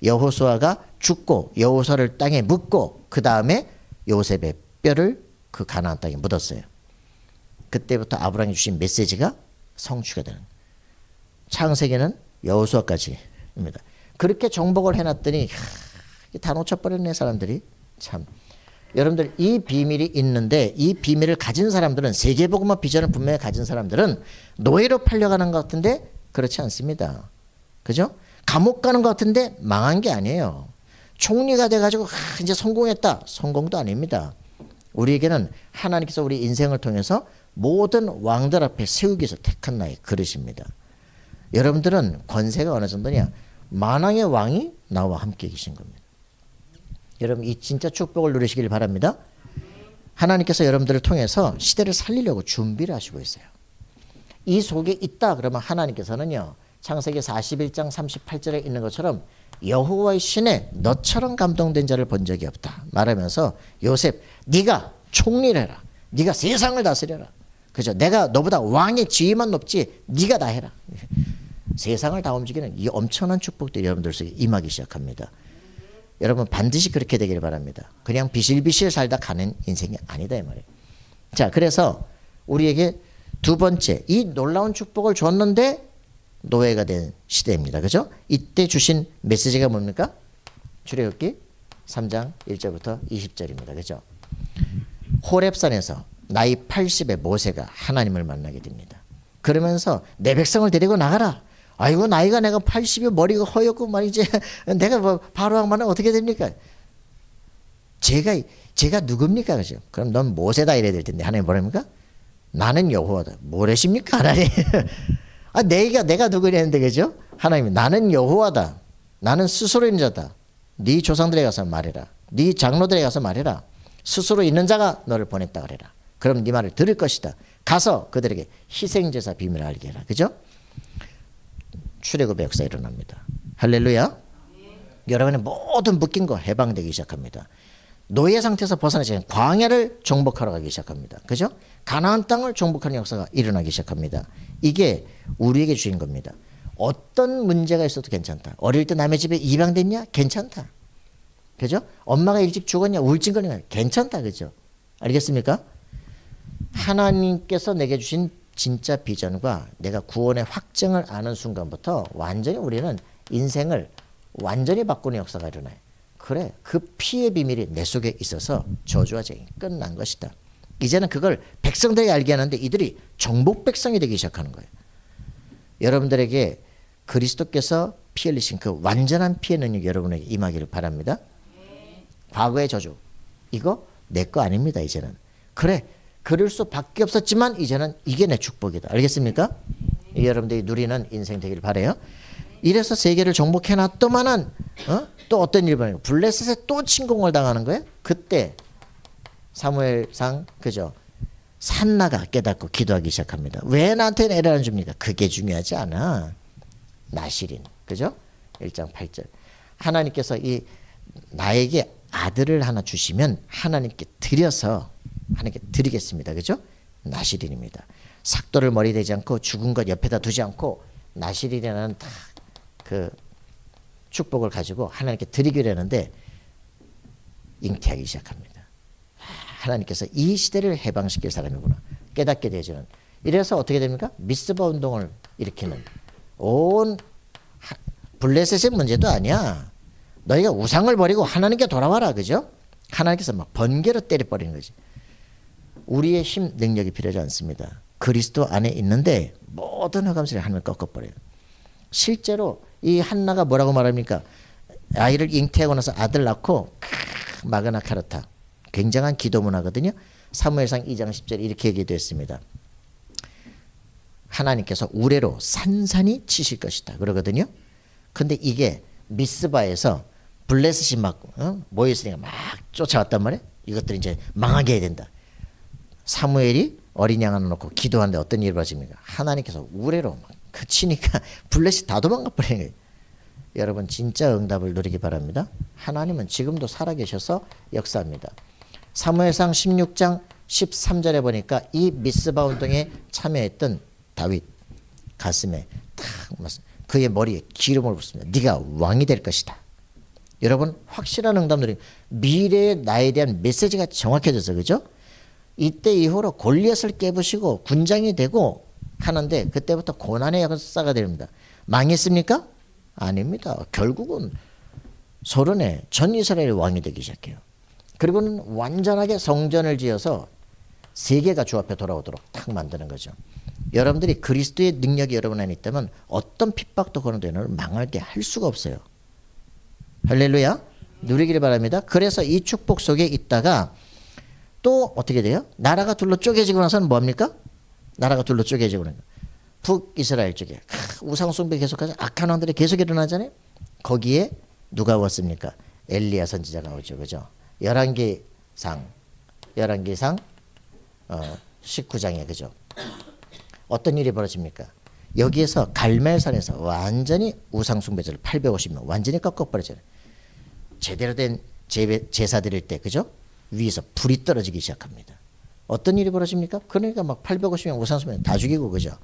여호수아가 죽고 여호수아를 땅에 묻고 그 다음에 요셉의 뼈를 그 가나안 땅에 묻었어요. 그때부터 아브라함이 주신 메시지가 성취가 되는, 창세기는 여호수아까지입니다. 그렇게 정복을 해놨더니 다 놓쳐버렸네 사람들이. 참 여러분들 이 비밀이 있는데 이 비밀을 가진 사람들은, 세계복음화 비전을 분명히 가진 사람들은 노예로 팔려가는 것 같은데 그렇지 않습니다. 그죠? 감옥 가는 것 같은데 망한 게 아니에요. 총리가 돼가지고 이제 성공했다. 성공도 아닙니다. 우리에게는 하나님께서 우리 인생을 통해서 모든 왕들 앞에 세우기 위해서 택한 나의 그릇입니다. 여러분들은 권세가 어느 정도냐? 만왕의 왕이 나와 함께 계신 겁니다. 여러분 이 진짜 축복을 누리시길 바랍니다. 하나님께서 여러분들을 통해서 시대를 살리려고 준비를 하시고 있어요. 이 속에 있다 그러면 하나님께서는요, 창세기 41장 38절에 있는 것처럼 여호와의 신에 너처럼 감동된 자를 본 적이 없다 말하면서 요셉 네가 총리를 해라. 네가 세상을 다스려라. 그죠? 내가 너보다 왕의 지위만 높지 네가 다 해라. 세상을 다 움직이는 이 엄청난 축복들이 여러분들 속에 임하기 시작합니다. 여러분 반드시 그렇게 되기를 바랍니다. 그냥 비실비실 살다 가는 인생이 아니다 이 말이에요. 자, 그래서 우리에게 두 번째, 이 놀라운 축복을 줬는데 노예가 된 시대입니다. 그죠? 이때 주신 메시지가 뭡니까? 출애굽기 3장 1절부터 20절입니다. 그죠? 호렙산에서 나이 80의 모세가 하나님을 만나게 됩니다. 그러면서 내 백성을 데리고 나가라. 아이고 나이가 내가 80이 머리가 허옇고 말이지 내가 뭐 바로왕 만나면 어떻게 됩니까? 제가 누굽니까? 그죠? 그럼 넌 모세다 이래야 될 텐데 하나님 뭐랍니까? 나는 여호와다. 뭐래십니까 하나님? 아 내가 누구냐는데 그죠? 하나님이 나는 여호와다. 나는 스스로 있는 자다. 네 조상들에 가서 말해라. 네 장로들에 가서 말해라. 스스로 있는 자가 너를 보냈다 그래라. 그럼 네 말을 들을 것이다. 가서 그들에게 희생제사 비밀을 알게 해라. 그죠? 출애굽의 역사 일어납니다. 할렐루야. 여러분의 모든 묶인 거 해방되기 시작합니다. 노예 상태에서 벗어나지 광야를 정복하러 가기 시작합니다. 그죠? 가나안 땅을 정복하는 역사가 일어나기 시작합니다. 이게 우리에게 주인 겁니다. 어떤 문제가 있어도 괜찮다. 어릴 때 남의 집에 입양됐냐? 괜찮다. 그죠? 엄마가 일찍 죽었냐? 우울증거리냐? 괜찮다. 그죠? 알겠습니까? 하나님께서 내게 주신 진짜 비전과 내가 구원의 확증을 아는 순간부터 완전히 우리는 인생을 완전히 바꾸는 역사가 일어나요. 그래, 그 피의 비밀이 내 속에 있어서 저주와 쟁이 끝난 것이다. 이제는 그걸 백성들이 알게 하는데 이들이 정복 백성이 되기 시작하는 거예요. 여러분들에게 그리스도께서 피 흘리신 그 완전한 피의 능력이 여러분에게 임하기를 바랍니다. 과거의 저주, 이거 내 거 아닙니다. 이제는. 그래, 그럴 수밖에 없었지만 이제는 이게 내 축복이다. 알겠습니까? 여러분들이 누리는 인생 되길 바라요. 이래서 세계를 정복해 놨더만은 또 어떤 일이 벌어요? 블레셋에 또 침공을 당하는 거예요. 그때 사무엘상 그죠? 산나가 깨닫고 기도하기 시작합니다. 왜 나한테 애를 안 줍니까? 그게 중요하지 않아. 나시린 그죠? 1장 8절. 하나님께서 이 나에게 아들을 하나 주시면 하나님께 드려서 하나님께 드리겠습니다. 그죠? 나시린입니다. 삭도를 머리 대지 않고 죽은 것 옆에다 두지 않고 나시린이라는 딱 그 축복을 가지고 하나님께 드리기로 하는데 잉태하기 시작합니다. 하나님께서 이 시대를 해방시킬 사람이구나 깨닫게 되어지는. 이래서 어떻게 됩니까? 미스바 운동을 일으키는 온 블레셋의 문제도 아니야. 너희가 우상을 버리고 하나님께 돌아와라. 그죠? 하나님께서 막 번개로 때려버리는 거지. 우리의 힘 능력이 필요하지 않습니다. 그리스도 안에 있는데 모든 흑암세를 하나님을 꺾어버려요. 실제로 이 한나가 뭐라고 말합니까? 아이를 잉태하고 나서 아들 낳고 마그나 카르타 굉장한 기도 문화거든요. 사무엘상 2장 10절에 이렇게 얘기되었습니다. 하나님께서 우레로 산산이 치실 것이다 그러거든요. 근데 이게 미스바에서 블레셋이 막 모여있으니까 막 쫓아왔단 말이에요. 이것들이 이제 망하게 해야 된다. 사무엘이 어린 양 하나 놓고 기도하는데 어떤 일이 벌어집니까? 하나님께서 우레로 막 그치니까 블레셋이 다 도망가 버리는 거예요. 여러분 진짜 응답을 누리기 바랍니다. 하나님은 지금도 살아계셔서 역사합니다. 사무엘상 16장 13절에 보니까 이 미스바 운동에 참여했던 다윗 가슴에 탁 그의 머리에 기름을 붓습니다. 네가 왕이 될 것이다. 여러분 확실한 응답 누리 미래의 나에 대한 메시지가 정확해져서 그죠? 이때 이후로 골리앗을 깨부시고 군장이 되고 하는데 그때부터 고난의 역사가 됩니다. 망했습니까? 아닙니다. 결국은 소련의 전 이스라엘 왕이 되기 시작해요. 그리고는 완전하게 성전을 지어서 세계가 주 앞에 돌아오도록 탁 만드는 거죠. 여러분들이 그리스도의 능력이 여러분 안에 있다면 어떤 핍박도 그런 데는 망하게 할 수가 없어요. 할렐루야. 누리기를 바랍니다. 그래서 이 축복 속에 있다가 또 어떻게 돼요? 나라가 둘로 쪼개지고 나서는 뭐합니까? 나라가 둘로 쪼개지고 나서 북이스라엘 쪽에 우상 숭배 계속하자 악한 왕들이 계속 일어나잖아요. 거기에 누가 왔습니까? 엘리야 선지자가 오죠. 그죠? 열왕기상 19장에 그죠? 어떤 일이 벌어집니까? 여기에서 갈멜산에서 완전히 우상 숭배자를 850명 완전히 꺾어버려잖아요. 제대로 된 제사 드릴 때 그죠? 위에서 불이 떨어지기 시작합니다. 어떤 일이 벌어집니까? 그러니까 막 850명 우상 숭배 다 죽이고 그죠?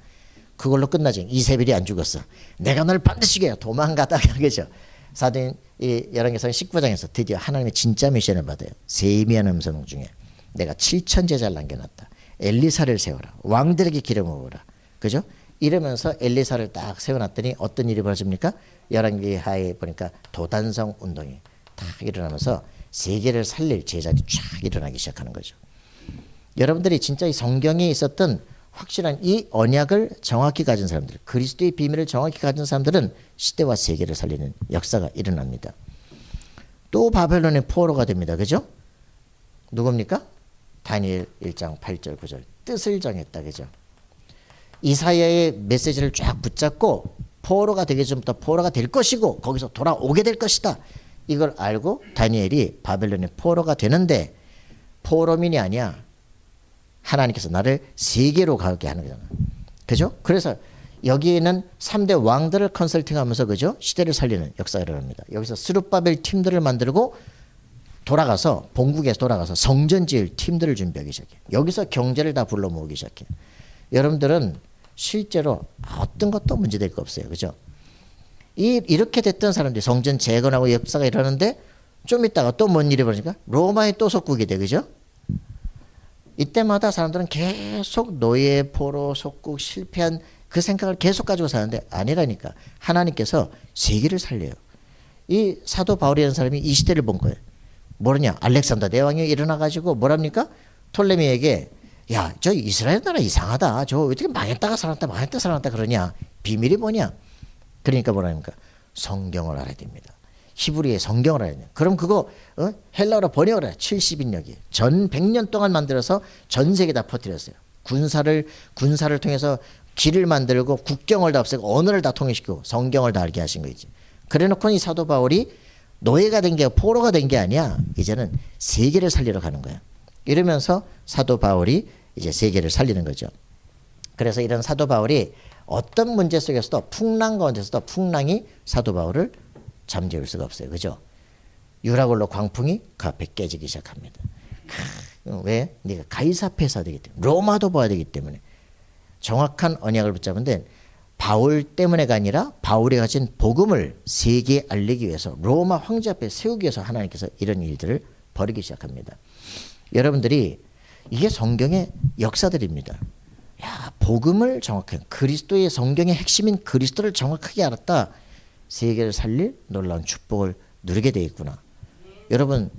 그걸로 끝나지. 이세벨이 안 죽었어. 내가 널 반드시 이겨. 도망가다가 그죠? 사도행 이 열왕기상 19장에서 드디어 하나님의 진짜 미션을 받아요. 세미한 음성 중에 내가 7천 제자를 남겨놨다. 엘리사를 세워라. 왕들에게 기름을 부어라. 그죠? 이러면서 엘리사를 딱 세워놨더니 어떤 일이 벌어집니까? 열왕기하에 보니까 도단성 운동이 딱 일어나면서 세계를 살릴 제자들이 쫙 일어나기 시작하는 거죠. 여러분들이 진짜 이 성경에 있었던 확실한 이 언약을 정확히 가진 사람들, 그리스도의 비밀을 정확히 가진 사람들은 시대와 세계를 살리는 역사가 일어납니다. 또 바벨론의 포로가 됩니다. 그죠? 누굽니까? 다니엘 1장 8절 9절 뜻을 정했다. 그죠? 이사야의 메시지를 쫙 붙잡고 포로가 되기 전부터 포로가 될 것이고 거기서 돌아오게 될 것이다. 이걸 알고 다니엘이 바벨론의 포로가 되는데 포로민이 아니야. 하나님께서 나를 세계로 가게 하는 거잖아. 그죠? 그래서 여기에는 3대 왕들을 컨설팅하면서 그죠? 시대를 살리는 역사가 일어납니다. 여기서 스룹바벨 팀들을 만들고 돌아가서 본국에서 돌아가서 성전 지을 팀들을 준비하기 시작해. 여기서 경제를 다 불러 모으기 시작해. 여러분들은 실제로 어떤 것도 문제될 거 없어요. 그죠? 이렇게 됐던 사람들이 성전 재건하고 역사가 일어나는데 좀 있다가 또 뭔 일이 벌어지니까 로마에 또 속국이 돼. 그죠? 이때마다 사람들은 계속 노예, 포로, 속국, 실패한 그 생각을 계속 가지고 사는데 아니라니까. 하나님께서 세계를 살려요. 이 사도 바울이라는 사람이 이 시대를 본 거예요. 뭐냐? 알렉산더 대왕이 일어나가지고 뭐랍니까? 톨레미에게 야, 저 이스라엘 나라 이상하다. 저 어떻게 망했다가 살았다 망했다 살았다 그러냐? 비밀이 뭐냐? 그러니까 뭐랍니까? 성경을 알아야 됩니다. 히브리의 성경을 알아야 돼요. 그럼 그거 헬라어로 번역을 해요. 70인역이 전 100년 동안 만들어서 전 세계 다 퍼뜨렸어요. 군사를 통해서 길을 만들고 국경을 다 없애고 언어를 다 통일시키고 성경을 다 알게 하신 거지. 그래놓고 이 사도 바울이 노예가 된 게 포로가 된 게 아니야. 이제는 세계를 살리러 가는 거야. 이러면서 사도 바울이 이제 세계를 살리는 거죠. 그래서 이런 사도 바울이 어떤 문제 속에서도 풍랑 가운데서도 풍랑이 사도 바울을 잠재울 수가 없어요. 그죠? 유라굴로 광풍이 그 앞에 깨지기 시작합니다. 왜? 네가 가이사 폐사 되기 때문에 로마도 봐야 되기 때문에 정확한 언약을 붙잡은데 바울 때문에가 아니라 바울이 가진 복음을 세계에 알리기 위해서 로마 황제 앞에 세우기 위해서 하나님께서 이런 일들을 벌이기 시작합니다. 여러분들이 이게 성경의 역사들입니다. 야, 복음을 정확하게 그리스도의 성경의 핵심인 그리스도를 정확하게 알았다. 세계를 살릴 놀라운 축복을 누리게 되어 있구나. 여러분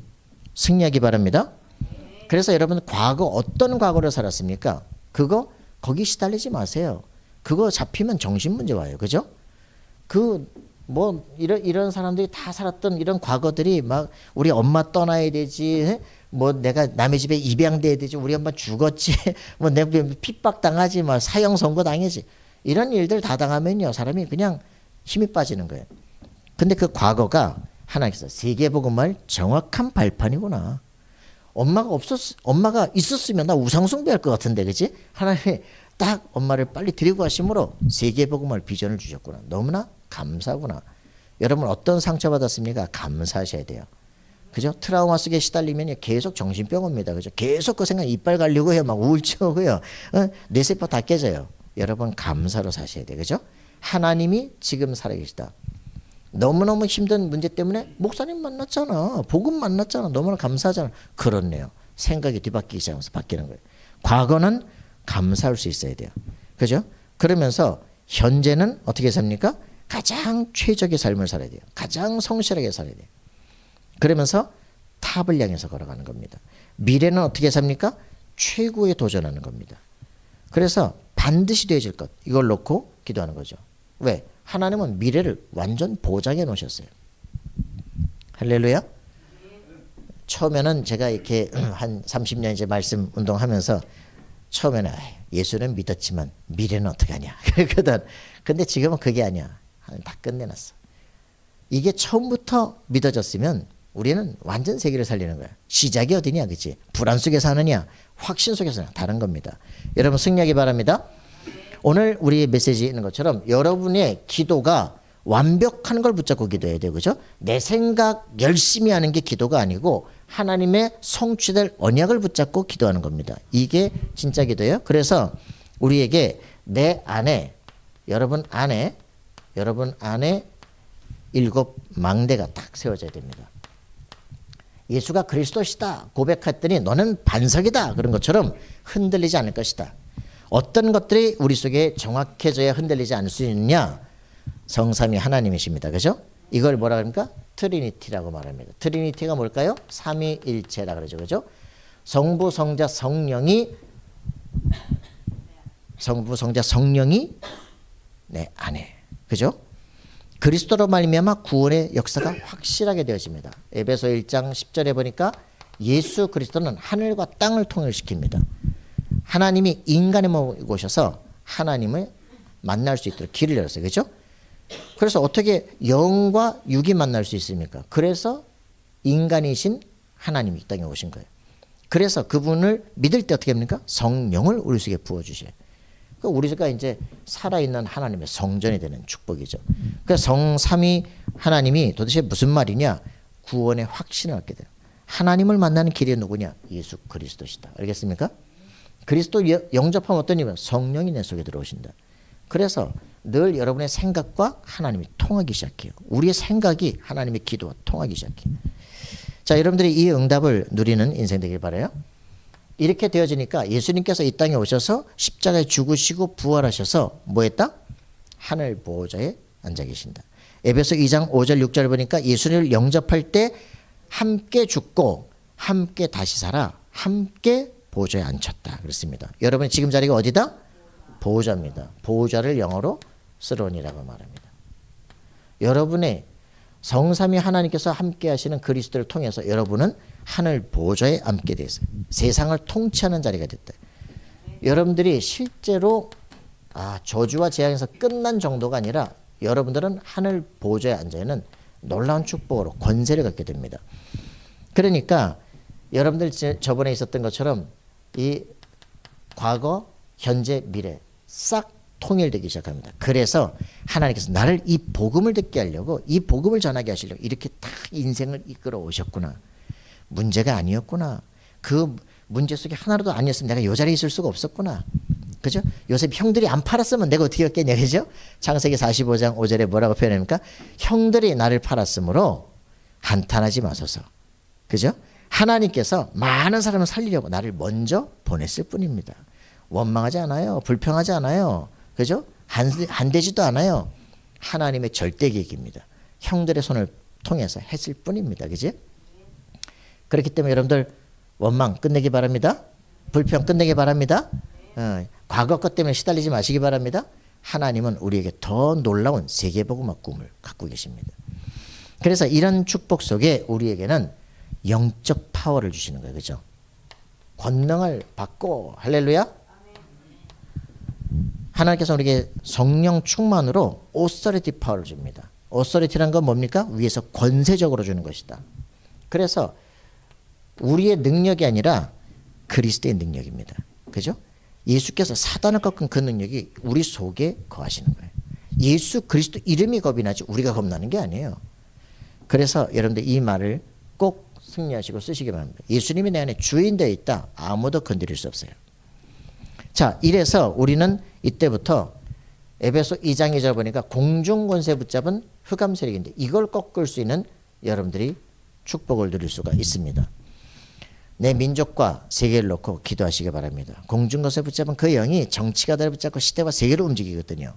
승리하기 바랍니다. 그래서 여러분 과거 어떤 과거를 살았습니까? 그거 거기 시달리지 마세요. 그거 잡히면 정신 문제 와요. 그죠? 이런 사람들이 다 살았던 이런 과거들이 막 우리 엄마 떠나야 되지. 뭐 내가 남의 집에 입양돼야 되지. 우리 엄마 죽었지. 뭐 내가 핍박 당하지. 막 사형 선고 당하지. 이런 일들 다 당하면요. 사람이 그냥 힘이 빠지는 거예요. 근데 그 과거가 하나님께서 세계복음을 정확한 발판이구나. 엄마가 있었으면 나 우상숭배할 것 같은데, 그치? 하나님이 딱 엄마를 빨리 데리고 가심으로 세계복음을 비전을 주셨구나. 너무나 감사구나. 여러분 어떤 상처 받았습니까? 감사하셔야 돼요. 그죠? 트라우마 속에 시달리면 계속 정신병 옵니다. 그죠? 계속 그 생각 이빨 갈리고 해요. 막 우울증 오고요. 뇌세포 다 깨져요. 여러분 감사로 사셔야 돼요. 그죠? 하나님이 지금 살아계시다. 너무너무 힘든 문제 때문에 목사님 만났잖아. 복음 만났잖아. 너무나 감사하잖아. 그렇네요. 생각이 뒤바뀌기 시작하면서 바뀌는 거예요. 과거는 감사할 수 있어야 돼요. 그죠? 그러면서 현재는 어떻게 삽니까? 가장 최적의 삶을 살아야 돼요. 가장 성실하게 살아야 돼요. 그러면서 탑을 향해서 걸어가는 겁니다. 미래는 어떻게 삽니까? 최고에 도전하는 겁니다. 그래서 반드시 되어질 것 이걸 놓고 기도하는 거죠. 왜? 하나님은 미래를 완전 보장해 놓으셨어요. 할렐루야. 처음에는 제가 이렇게 한 30년 이제 말씀 운동하면서 처음에는 예수는 믿었지만 미래는 어떻게 하냐 그랬거든. 근데 지금은 그게 아니야. 다 끝내놨어. 이게 처음부터 믿어졌으면 우리는 완전 세계를 살리는 거야. 시작이 어디냐, 그치? 불안 속에 사느냐, 확신 속에 사느냐, 다른 겁니다. 여러분 승리하기 바랍니다. 오늘 우리 메시지에 있는 것처럼 여러분의 기도가 완벽한 걸 붙잡고 기도해야 돼요. 그죠? 내 생각 열심히 하는 게 기도가 아니고 하나님의 성취될 언약을 붙잡고 기도하는 겁니다. 이게 진짜 기도예요. 그래서 우리에게 내 안에 여러분 안에 7 망대가 딱 세워져야 됩니다. 예수가 그리스도시다 고백했더니 너는 반석이다 그런 것처럼 흔들리지 않을 것이다. 어떤 것들이 우리 속에 정확해져야 흔들리지 않을 수 있느냐? 성삼위 하나님이십니다. 그죠? 이걸 뭐라 그럽니까? 트리니티라고 말합니다. 트리니티가 뭘까요? 삼위일체라 그러죠. 그죠? 성부, 성자, 성령이 내 안에. 그죠? 그리스도로 말미암아 구원의 역사가 확실하게 되어집니다. 에베소 1장 10절에 보니까 예수 그리스도는 하늘과 땅을 통일시킵니다. 하나님이 인간의 몸을 오셔서 하나님을 만날 수 있도록 길을 열었어요. 그렇죠? 그래서 어떻게 영과 육이 만날 수 있습니까? 그래서 인간이신 하나님이 이 땅에 오신 거예요. 그래서 그분을 믿을 때 어떻게 합니까? 성령을 우리 속에 부어주셔요. 우리가 이제 살아있는 하나님의 성전이 되는 축복이죠. 그래서 성삼위 하나님이 도대체 무슨 말이냐? 구원의 확신을 얻게 돼요. 하나님을 만나는 길이 누구냐? 예수 그리스도시다. 알겠습니까? 그리스도 영접하면 어떤 일이면 성령이 내 속에 들어오신다. 그래서 늘 여러분의 생각과 하나님이 통하기 시작해요. 우리의 생각이 하나님의 기도와 통하기 시작해요. 자, 여러분들이 이 응답을 누리는 인생 되길 바라요. 이렇게 되어지니까 예수님께서 이 땅에 오셔서 십자가에 죽으시고 부활하셔서 뭐 했다? 하늘 보호자에 앉아 계신다. 에베소 2장 5절 6절 보니까 예수님을 영접할 때 함께 죽고 함께 다시 살아 함께 보좌에 앉혔다 그렇습니다. 여러분 지금 자리가 어디다? 보좌입니다. 보좌를 영어로 스론이라고 말합니다. 여러분의 성삼위 하나님께서 함께 하시는 그리스도를 통해서 여러분은 하늘 보좌에 앉게 됐어요. 세상을 통치하는 자리가 됐다. 여러분들이 실제로 저주와 재앙에서 끝난 정도가 아니라 여러분들은 하늘 보좌에 앉아 있는 놀라운 축복으로 권세를 갖게 됩니다. 그러니까 여러분들 저번에 있었던 것처럼 이 과거, 현재, 미래 싹 통일되기 시작합니다. 그래서 하나님께서 나를 이 복음을 듣게 하려고 이 복음을 전하게 하시려고 이렇게 딱 인생을 이끌어 오셨구나. 문제가 아니었구나. 그 문제 속에 하나라도 아니었으면 내가 이 자리에 있을 수가 없었구나. 그죠? 요셉 형들이 안 팔았으면 내가 어떻게 했겠냐. 그죠? 창세기 45장 5절에 뭐라고 표현합니까? 형들이 나를 팔았으므로 한탄하지 마소서. 그죠? 하나님께서 많은 사람을 살리려고 나를 먼저 보냈을 뿐입니다. 원망하지 않아요. 불평하지 않아요. 그죠? 한대지도 않아요. 하나님의 절대 계획입니다. 형들의 손을 통해서 했을 뿐입니다. 그지? 그렇기 때문에 여러분들 원망 끝내기 바랍니다. 불평 끝내기 바랍니다. 과거 것 때문에 시달리지 마시기 바랍니다. 하나님은 우리에게 더 놀라운 세계복음화 꿈을 갖고 계십니다. 그래서 이런 축복 속에 우리에게는 영적 파워를 주시는 거예요. 그죠? 권능을 받고 할렐루야. 하나님께서 우리에게 성령 충만으로 오서리티 파워를 줍니다. 오서리티란 건 뭡니까? 위에서 권세적으로 주는 것이다. 그래서 우리의 능력이 아니라 그리스도의 능력입니다. 그죠? 예수께서 사단을 꺾은 그 능력이 우리 속에 거하시는 거예요. 예수 그리스도 이름이 겁이 나지 우리가 겁나는 게 아니에요. 그래서 여러분들 이 말을 꼭 승리하시고 쓰시기 바랍니다. 예수님이 내 안에 주인 되어 있다. 아무도 건드릴 수 없어요. 자, 이래서 우리는 이때부터 에베소 2장 2절 보니까 공중권세 붙잡은 흑암 세력인데 이걸 꺾을 수 있는 여러분들이 축복을 누릴 수가 있습니다. 내 민족과 세계를 놓고 기도하시기 바랍니다. 공중권세 붙잡은 그 영이 정치가들을 붙잡고 시대와 세계를 움직이거든요.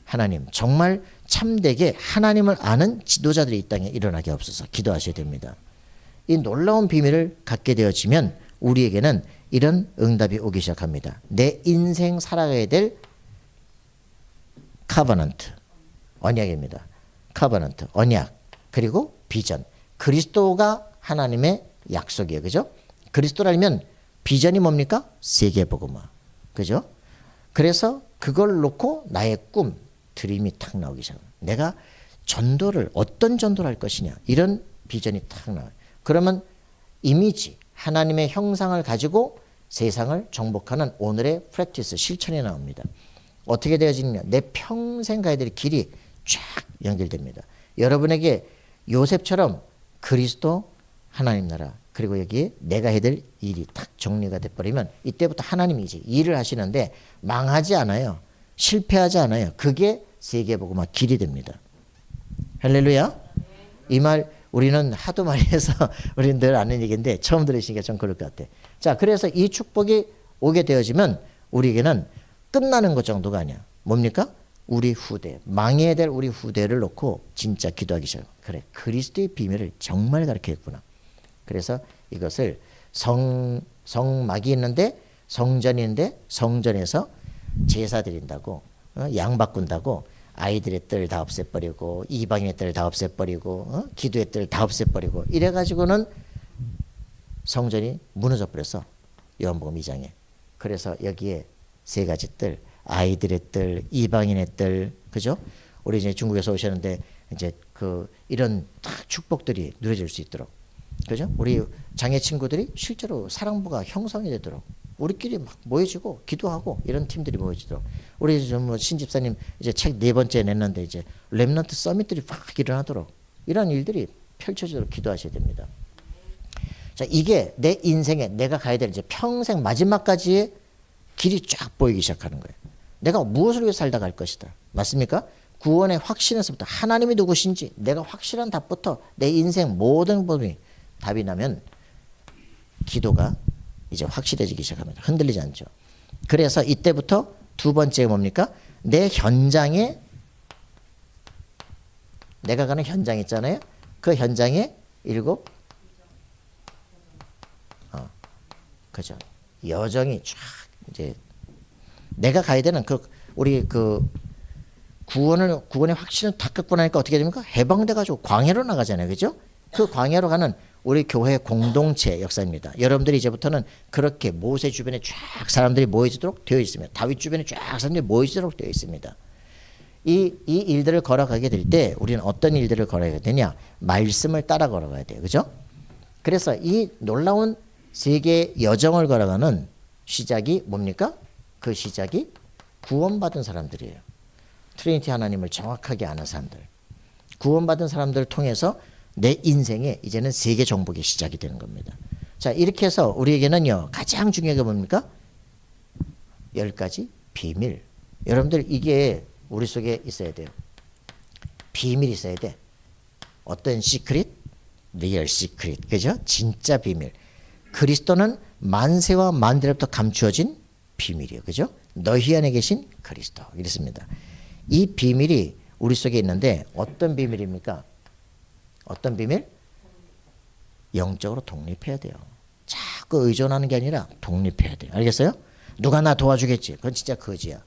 하나님 정말 참되게 하나님을 아는 지도자들이 이 땅에 일어나게 없어서 기도하셔야 됩니다. 이 놀라운 비밀을 갖게 되어지면 우리에게는 이런 응답이 오기 시작합니다. 내 인생 살아가야 될 카버넌트, 언약입니다. 카버넌트, 언약, 그리고 비전. 그리스도가 하나님의 약속이에요. 그죠? 그리스도라면 비전이 뭡니까? 세계복음화. 그죠? 그래서 그걸 놓고 나의 꿈, 드림이 탁 나오기 시작합니다. 내가 전도를 어떤 전도를 할 것이냐 이런 비전이 탁 나와요. 그러면 이미지, 하나님의 형상을 가지고 세상을 정복하는 오늘의 프랙티스, 실천이 나옵니다. 어떻게 되어지느냐. 내 평생 가야 될 길이 쫙 연결됩니다. 여러분에게 요셉처럼 그리스도 하나님 나라 그리고 여기에 내가 해야 될 일이 딱 정리가 돼버리면 이때부터 하나님이 이제 일을 하시는데 망하지 않아요. 실패하지 않아요. 그게 세계복음화 길이 됩니다. 할렐루야. 이 말 우리는 하도 많이 해서 우리는 늘 아는 얘기인데 처음 들으시니까 좀 그럴 것 같아. 자, 그래서 이 축복이 오게 되어지면 우리에게는 끝나는 것 정도가 아니야. 뭡니까? 우리 후대, 망해야 될 우리 후대를 놓고 진짜 기도하기 시작해요. 그래, 그리스도의 비밀을 정말 가르쳤구나. 그래서 이것을 성막이 있는데 성전이 있는데 성전에서 제사 드린다고 양 바꾼다고 아이들의 뜰 다 없애버리고 이방인의 뜰 다 없애버리고 기도의 뜰 다 없애버리고 이래가지고는 성전이 무너져 버렸어. 요한복음 2장에. 그래서 여기에 세 가지 뜰, 아이들의 뜰, 이방인의 뜰, 그죠? 우리 이제 중국에서 오셨는데 이제 이런 축복들이 누려질 수 있도록, 그죠? 우리 장애 친구들이 실제로 사랑부가 형성이 되도록 우리끼리 막 모여지고 기도하고 이런 팀들이 모여지도록 우리 뭐 신집사님 이제 책 4번째 냈는데 이제 렘넌트 서밋들이 막 일어나도록 이런 일들이 펼쳐지도록 기도하셔야 됩니다. 자, 이게 내 인생에 내가 가야 될 이제 평생 마지막까지의 길이 쫙 보이기 시작하는 거예요. 내가 무엇을 위해 살다 갈 것이다. 맞습니까? 구원의 확신에서부터 하나님이 누구신지 내가 확실한 답부터 내 인생 모든 부분이 답이 나면 기도가 이제 확실해지기 시작합니다. 흔들리지 않죠. 그래서 이때부터 두 번째 뭡니까? 내 현장에 내가 가는 현장 있잖아요. 그 현장에 7 그죠. 여정이 쫙 이제 내가 가야 되는 우리 구원의 확신을 다 갖고 나니까 어떻게 됩니까? 해방돼 가지고 광야로 나가잖아요. 그죠? 그 광야로 가는 우리 교회 공동체 역사입니다. 여러분들이 이제부터는 그렇게 모세 주변에 쫙 사람들이 모이도록 되어 있습니다. 다윗 주변에 쫙 사람들이 모이도록 되어 있습니다. 이 일들을 걸어가게 될 때 우리는 어떤 일들을 걸어야 되냐? 말씀을 따라 걸어가야 돼요. 그죠? 그래서 이 놀라운 세계 여정을 걸어가는 시작이 뭡니까? 그 시작이 구원받은 사람들이에요. 트리니티 하나님을 정확하게 아는 사람들. 구원받은 사람들을 통해서 내 인생에 이제는 세계 정복이 시작이 되는 겁니다. 자, 이렇게 해서 우리에게는요, 가장 중요한 게 뭡니까? 10가지 비밀. 여러분들 이게 우리 속에 있어야 돼요. 비밀이 있어야 돼. 어떤 시크릿? 리얼 시크릿. 그죠? 진짜 비밀. 그리스도는 만세와 만대로부터 감추어진 비밀이에요. 그죠? 너희 안에 계신 그리스도. 이렇습니다. 이 비밀이 우리 속에 있는데 어떤 비밀입니까? 어떤 비밀? 영적으로 독립해야 돼요. 자꾸 의존하는 게 아니라 독립해야 돼요. 알겠어요? 누가 나 도와주겠지. 그건 진짜 거지야.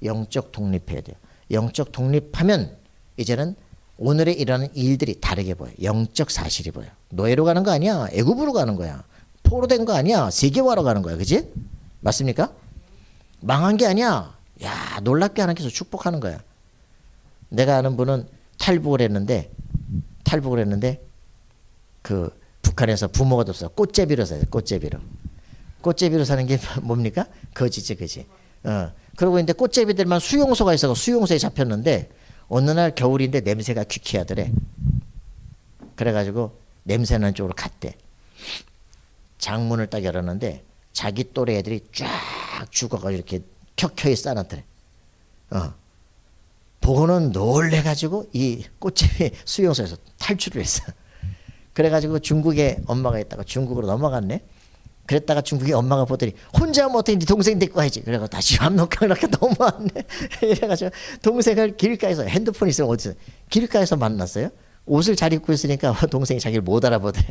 영적 독립해야 돼요. 영적 독립하면 이제는 오늘에 일어나는 일들이 다르게 보여요. 영적 사실이 보여요. 노예로 가는 거 아니야. 애굽으로 가는 거야. 포로된 거 아니야. 세계화로 가는 거야. 그지? 맞습니까? 망한 게 아니야. 야, 놀랍게 하나님께서 축복하는 거야. 내가 아는 분은 탈북을 했는데 그 북한에서 부모가 없어 꽃제비로 사요. 꽃제비로 사는 게 뭡니까? 거지지, 그지? 그러고 있는데 꽃제비들만 수용소가 있어서 수용소에 잡혔는데 어느 날 겨울인데 냄새가 귀쾌하더래. 그래가지고 냄새나는 쪽으로 갔대. 장문을 딱 열었는데 자기 또래 애들이 쫙 죽어가지고 이렇게 켜켜이 싸놨더래. 보고는 놀래가지고 이 꽃제비 수용소에서 탈출을 했어. 그래가지고 중국에 엄마가 있다가 중국으로 넘어갔네. 그랬다가 중국에 엄마가 보더니 혼자 하면 어떻게 네 동생 데리고 와야지. 그래가지고 다시 압록강 이렇게 넘어왔네. 이래가지고 동생을 길가에서 핸드폰 있으면 어디서 길가에서 만났어요. 옷을 잘 입고 있으니까 동생이 자기를 못 알아보더래.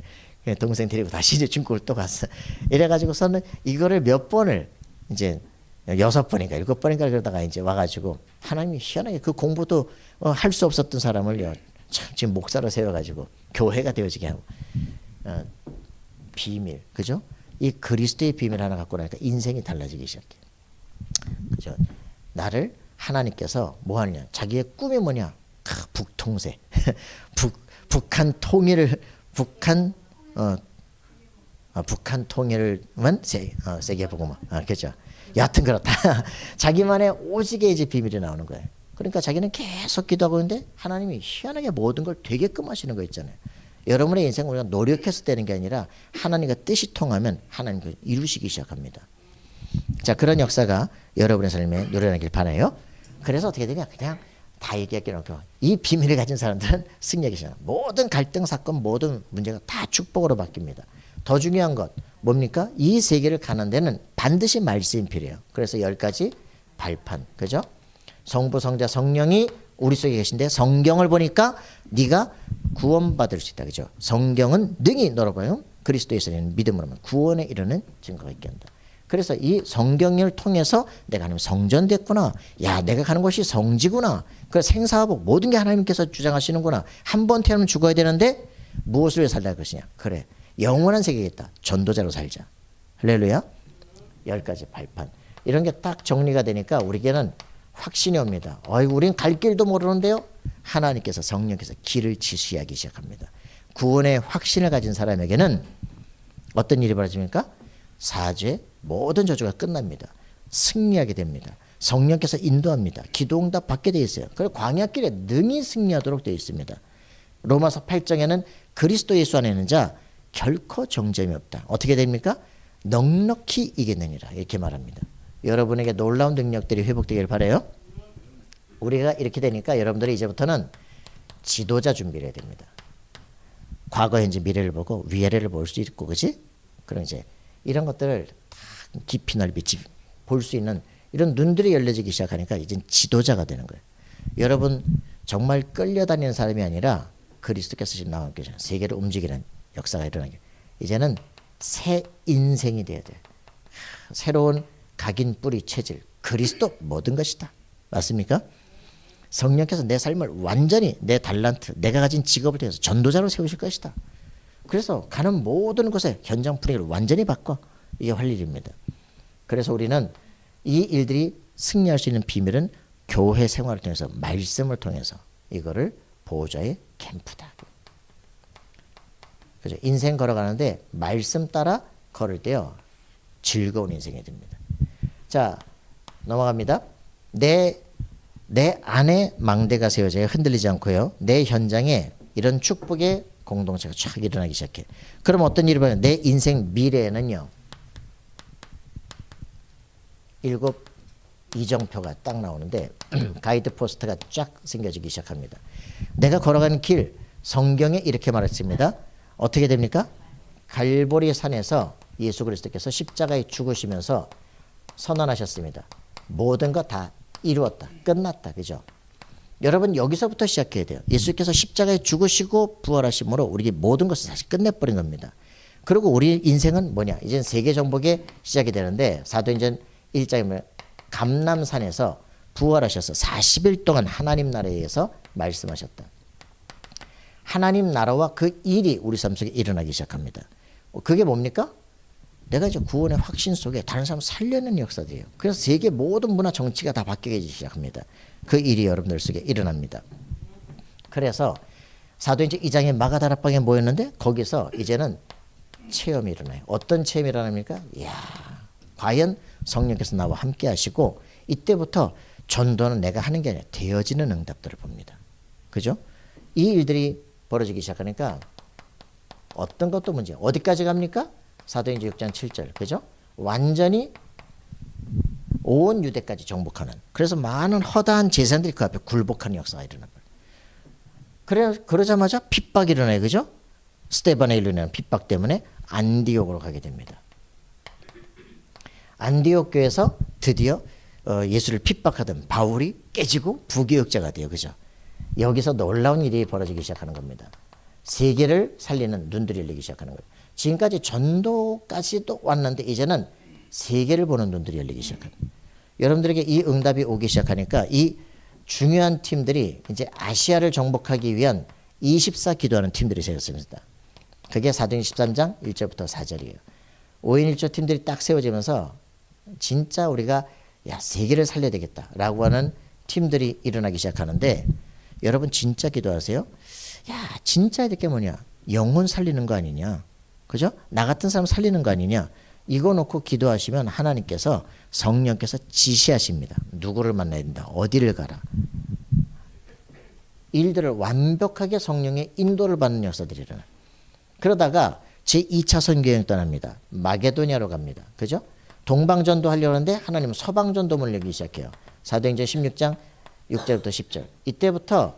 동생 데리고 다시 이제 중국을 또 갔어. 이래가지고서는 이거를 몇 번을 이제 6번인가 7번인가 그러다가 이제 와가지고 하나님이 희한하게 그 공부도 할 수 없었던 사람을요 참 지금 목사로 세워가지고 교회가 되어지게 하고 비밀 그죠? 이 그리스도의 비밀 하나 갖고 나니까 인생이 달라지기 시작해. 그죠? 나를 하나님께서 뭐 하느냐? 자기의 꿈이 뭐냐? 북통세, 북한 통일을 북한 통일만 세계 보고만 그죠? 여하튼 그렇다. 자기만의 오직의 이제 비밀이 나오는 거예요. 그러니까 자기는 계속 기도하고 있는데 하나님이 희한하게 모든 걸 되게끔 하시는 거 있잖아요. 여러분의 인생 우리가 노력해서 되는 게 아니라 하나님과 뜻이 통하면 하나님 그 이루시기 시작합니다. 자, 그런 역사가 여러분의 삶에 누려나길 바라요. 그래서 어떻게 되냐? 그냥 다 얘기하기로 이 비밀을 가진 사람들은 승리하기 시작. 모든 갈등 사건, 모든 문제가 다 축복으로 바뀝니다. 더 중요한 것 뭡니까? 이 세계를 가는 데는 반드시 말씀이 필요해요. 그래서 10가지 발판, 그죠? 성부, 성자, 성령이 우리 속에 계신데 성경을 보니까 네가 구원받을 수 있다, 그죠? 성경은 능히 너로 보여 그리스도에서 있는 믿음으로 구원에 이르는 증거가 있게 한다. 그래서 이 성경을 통해서 내가 하나님 성전됐구나. 야, 내가 가는 곳이 성지구나. 그 생사화복 모든 게 하나님께서 주장하시는구나. 한 번 태어나면 죽어야 되는데 무엇을 위해 살다 것이냐? 그래, 영원한 세계겠다. 전도자로 살자. 할렐루야. 10가지 발판. 이런 게 딱 정리가 되니까 우리에게는 확신이 옵니다. 어이구, 우린 갈 길도 모르는데요. 하나님께서 성령께서 길을 지시하기 시작합니다. 구원의 확신을 가진 사람에게는 어떤 일이 벌어집니까? 사죄, 모든 저주가 끝납니다. 승리하게 됩니다. 성령께서 인도합니다. 기도응답 받게 되어 있어요. 그리고 광야길에 능히 승리하도록 되어 있습니다. 로마서 8장에는 그리스도 예수 안에 있는 자 결코 정죄함이 없다. 어떻게 됩니까? 넉넉히 이기느니라 이렇게 말합니다. 여러분에게 놀라운 능력들이 회복되길 바라요. 우리가 이렇게 되니까 여러분들이 이제부터는 지도자 준비를 해야 됩니다. 과거, 현재, 미래를 보고 위아래를 볼 수 있고, 그렇지? 그럼 이제 이런 것들을 깊이 넓이 볼 수 있는 이런 눈들이 열려지기 시작하니까 이제 지도자가 되는 거예요. 여러분 정말 끌려다니는 사람이 아니라 그리스도께서 지금 나오는 거죠. 세계를 움직이는 역사가 일어나게. 이제는 새 인생이 돼야 돼. 새로운 각인 뿌리 체질 그리스도 모든 것이다. 맞습니까? 성령께서 내 삶을 완전히 내 달란트 내가 가진 직업을 통해서 전도자로 세우실 것이다. 그래서 가는 모든 곳에 현장 분위기를 완전히 바꿔. 이게 할 일입니다. 그래서 우리는 이 일들이 승리할 수 있는 비밀은 교회 생활을 통해서 말씀을 통해서 이거를 보호자의 캠프다. 그죠? 인생 걸어가는데 말씀 따라 걸을 때요 즐거운 인생이 됩니다. 자 넘어갑니다. 내 안에 망대가 세워져야 흔들리지 않고요. 내 현장에 이런 축복의 공동체가 쫙 일어나기 시작해. 그럼 어떤 일이 벌어요? 내 인생 미래에는요. 7 이정표가 딱 나오는데 가이드 포스트가 쫙 생겨지기 시작합니다. 내가 걸어가는 길 성경에 이렇게 말했습니다. 어떻게 됩니까? 갈보리 산에서 예수 그리스도께서 십자가에 죽으시면서 선언하셨습니다. 모든 거 다 이루었다. 끝났다. 그죠? 여러분 여기서부터 시작해야 돼요. 예수께서 십자가에 죽으시고 부활하심으로 우리 모든 것을 다시 끝내버린 겁니다. 그리고 우리 인생은 뭐냐? 이젠 세계 정복의 시작이 되는데 사도행전 1장에 보면 감람산에서 부활하셔서 40일 동안 하나님 나라에 의해서 말씀하셨다. 하나님 나라와 그 일이 우리 삶 속에 일어나기 시작합니다. 그게 뭡니까? 내가 이제 구원의 확신 속에 다른 사람 살려내는 역사들이에요. 그래서 세계 모든 문화 정치가 다 바뀌기 시작합니다. 그 일이 여러분들 속에 일어납니다. 그래서 사도행전 2장에 마가다락방에 모였는데 거기서 이제는 체험이 일어나요. 어떤 체험이 일어납니까? 이야, 과연 성령께서 나와 함께 하시고 이때부터 전도는 내가 하는 게 아니라 되어지는 응답들을 봅니다. 그죠? 이 일들이 벌어지기 시작하니까 어떤 것도 문제. 어디까지 갑니까? 사도행전 6장 7절. 그죠? 완전히 온 유대까지 정복하는. 그래서 많은 허다한 제사장들이 그 앞에 굴복하는 역사가 일어납니다. 그러자마자 핍박이 일어나요. 그죠? 스데반에 일어나는 핍박 때문에 안디옥으로 가게 됩니다. 안디옥 교회에서 드디어 예수를 핍박하던 바울이 깨지고 부교역자가 돼요. 그죠? 여기서 놀라운 일이 벌어지기 시작하는 겁니다. 세계를 살리는 눈들이 열리기 시작하는 거예요. 지금까지 전도까지도 왔는데 이제는 세계를 보는 눈들이 열리기 시작합니다. 여러분들에게 이 응답이 오기 시작하니까 이 중요한 팀들이 이제 아시아를 정복하기 위한 24 기도하는 팀들이 세웠습니다. 그게 사도행전 13장 1절부터 4절이에요. 5인 1조 팀들이 딱 세워지면서 진짜 우리가 야 세계를 살려야 되겠다라고 하는 팀들이 일어나기 시작하는데 여러분 진짜 기도하세요. 야 진짜 해야 될 게 뭐냐? 영혼 살리는 거 아니냐? 그죠? 나 같은 사람 살리는 거 아니냐? 이거 놓고 기도하시면 하나님께서 성령께서 지시하십니다. 누구를 만나야 된다. 어디를 가라. 일들을 완벽하게 성령의 인도를 받는 역사들이 일어나요. 그러다가 제2차 선교여행 떠납니다. 마게도냐로 갑니다. 그죠? 동방전도 하려고 하는데 하나님은 서방전도문을 열기 시작해요. 사도행전 16장 6절부터 10절. 이때부터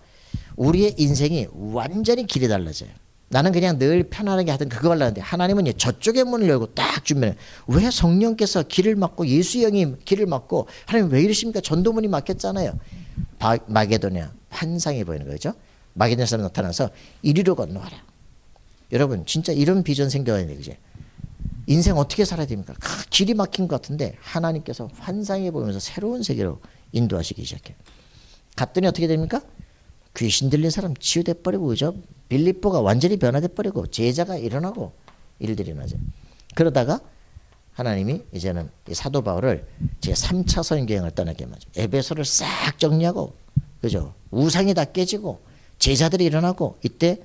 우리의 인생이 완전히 길이 달라져요. 나는 그냥 늘 편안하게 하던 그거 하려는데 하나님은 저쪽의 문을 열고 딱 주면 왜 성령께서 길을 막고 예수 형이 길을 막고 하나님 왜 이러십니까? 전도문이 막혔잖아요. 마게도냐 환상이 보이는 거죠. 마게도냐 사람 나타나서 이리로 건너와라. 여러분 진짜 이런 비전 생겨야 돼. 그죠? 인생 어떻게 살아야 됩니까? 길이 막힌 것 같은데 하나님께서 환상이 보이면서 새로운 세계로 인도하시기 시작해요. 갔더니 어떻게 됩니까? 귀신 들린 사람 치유돼 버리고 그죠? 빌립보가 완전히 변화돼 버리고 제자가 일어나고 일들이 일어나죠. 그러다가 하나님이 이제는 이 사도 바울을 제 3차 선교행을 떠나게 하죠. 에베소를 싹 정리하고 그죠? 우상이 다 깨지고 제자들이 일어나고 이때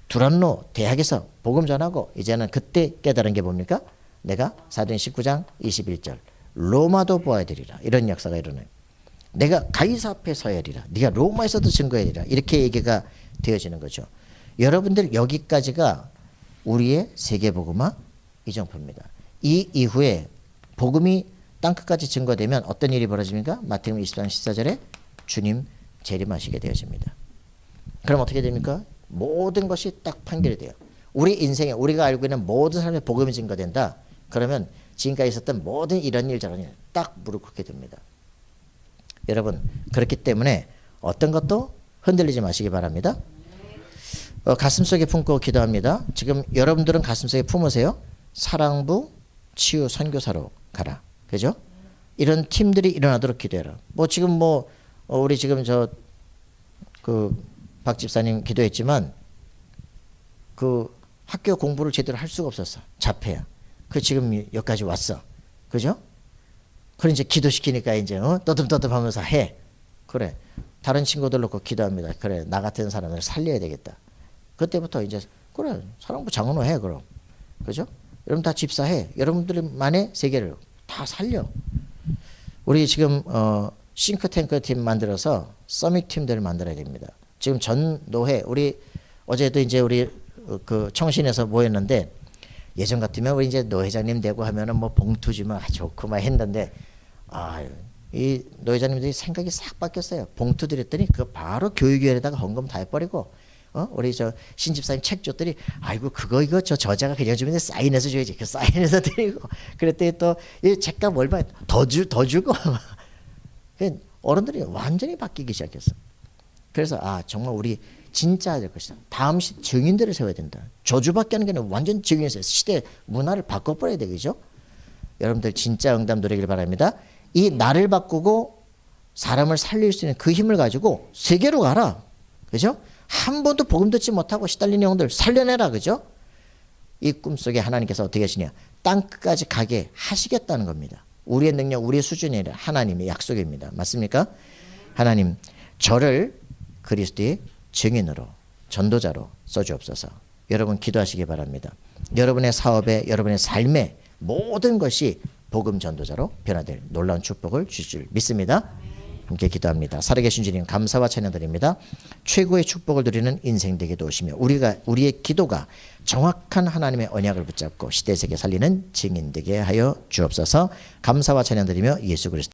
두란노 대학에서 복음 전하고 이제는 그때 깨달은 게 뭡니까? 내가 사도행 19장 21절 로마도 보아야 되리라. 이런 역사가 일어나요. 내가 가이사 앞에 서야 되리라. 네가 로마에서도 증거해야 되리라. 이렇게 얘기가 되어지는 거죠. 여러분들 여기까지가 우리의 세계복음화 이정표입니다. 이 이후에 복음이 땅끝까지 증거되면 어떤 일이 벌어집니까? 마태복음 20장 14절에 주님 재림하시게 되어집니다. 그럼 어떻게 됩니까? 모든 것이 딱 판결이 돼요. 우리 인생에 우리가 알고 있는 모든 삶의 복음이 증거된다. 그러면 지금까지 있었던 모든 이런 일 저런 일 딱 무릎 꿇게 됩니다. 여러분 그렇기 때문에 어떤 것도 흔들리지 마시기 바랍니다. 가슴속에 품고 기도합니다. 지금 여러분들은 가슴속에 품으세요. 사랑부 치유 선교사로 가라. 그죠? 이런 팀들이 일어나도록 기도해라. 뭐 지금 뭐 우리 지금 저 그 박 집사님 기도했지만 그 학교 공부를 제대로 할 수가 없었어. 자폐야. 그 지금 여기까지 왔어. 그죠? 그래 이제 기도시키니까 이제 떠듬떠듬하면서 해. 그래. 다른 친구들 놓고 기도합니다. 그래 나 같은 사람을 살려야 되겠다. 그때부터 이제 그래 사랑부 장로로 해 그럼. 그죠? 여러분 다 집사해. 여러분들만의 세계를 다 살려. 우리 지금 싱크탱크 팀 만들어서 서밋 팀들을 만들어야 됩니다. 지금 전 노회 우리 어제도 이제 우리 그 청신에서 모였는데 예전 같으면 우리 이제 노회장님 되고 하면은 뭐 봉투 주면 좋고 막 했는데 이 노회장님들이 생각이 싹 바뀌었어요. 봉투 드렸더니 그거 바로 교육위원회에다가 헌금 다 해버리고 우리 저 신집사님 책 줬더니 아이고 그거 이거 저 저자가 그냥 주면 사인해서 줘야지. 그 사인해서 드리고 그랬더니 또 이 책값 얼마 더 주고 어른들이 완전히 바뀌기 시작했어. 그래서 정말 우리 진짜 될 것이다. 다음 증인들을 세워야 된다. 저주밖에 하는 게 아니라 완전 증인에서 시대 문화를 바꿔버려야 되겠죠. 여러분들 진짜 응답 누리길 바랍니다. 이 나를 바꾸고 사람을 살릴 수 있는 그 힘을 가지고 세계로 가라. 그죠? 한 번도 복음 듣지 못하고 시달리는 영들 살려내라. 그죠? 이 꿈속에 하나님께서 어떻게 하시냐. 땅끝까지 가게 하시겠다는 겁니다. 우리의 능력, 우리의 수준이 아니라 하나님의 약속입니다. 맞습니까? 하나님, 저를 그리스도의 증인으로, 전도자로 써주옵소서. 여러분 기도하시기 바랍니다. 여러분의 사업에, 여러분의 삶에 모든 것이 복음 전도자로 변화될 놀라운 축복을 주실 줄 믿습니다. 함께 기도합니다. 살아계신 주님 감사와 찬양드립니다. 최고의 축복을 누리는 인생 되게 도우시며 우리의 기도가 정확한 하나님의 언약을 붙잡고 시대 세계 살리는 증인 되게 하여 주옵소서. 감사와 찬양드리며 예수 그리스도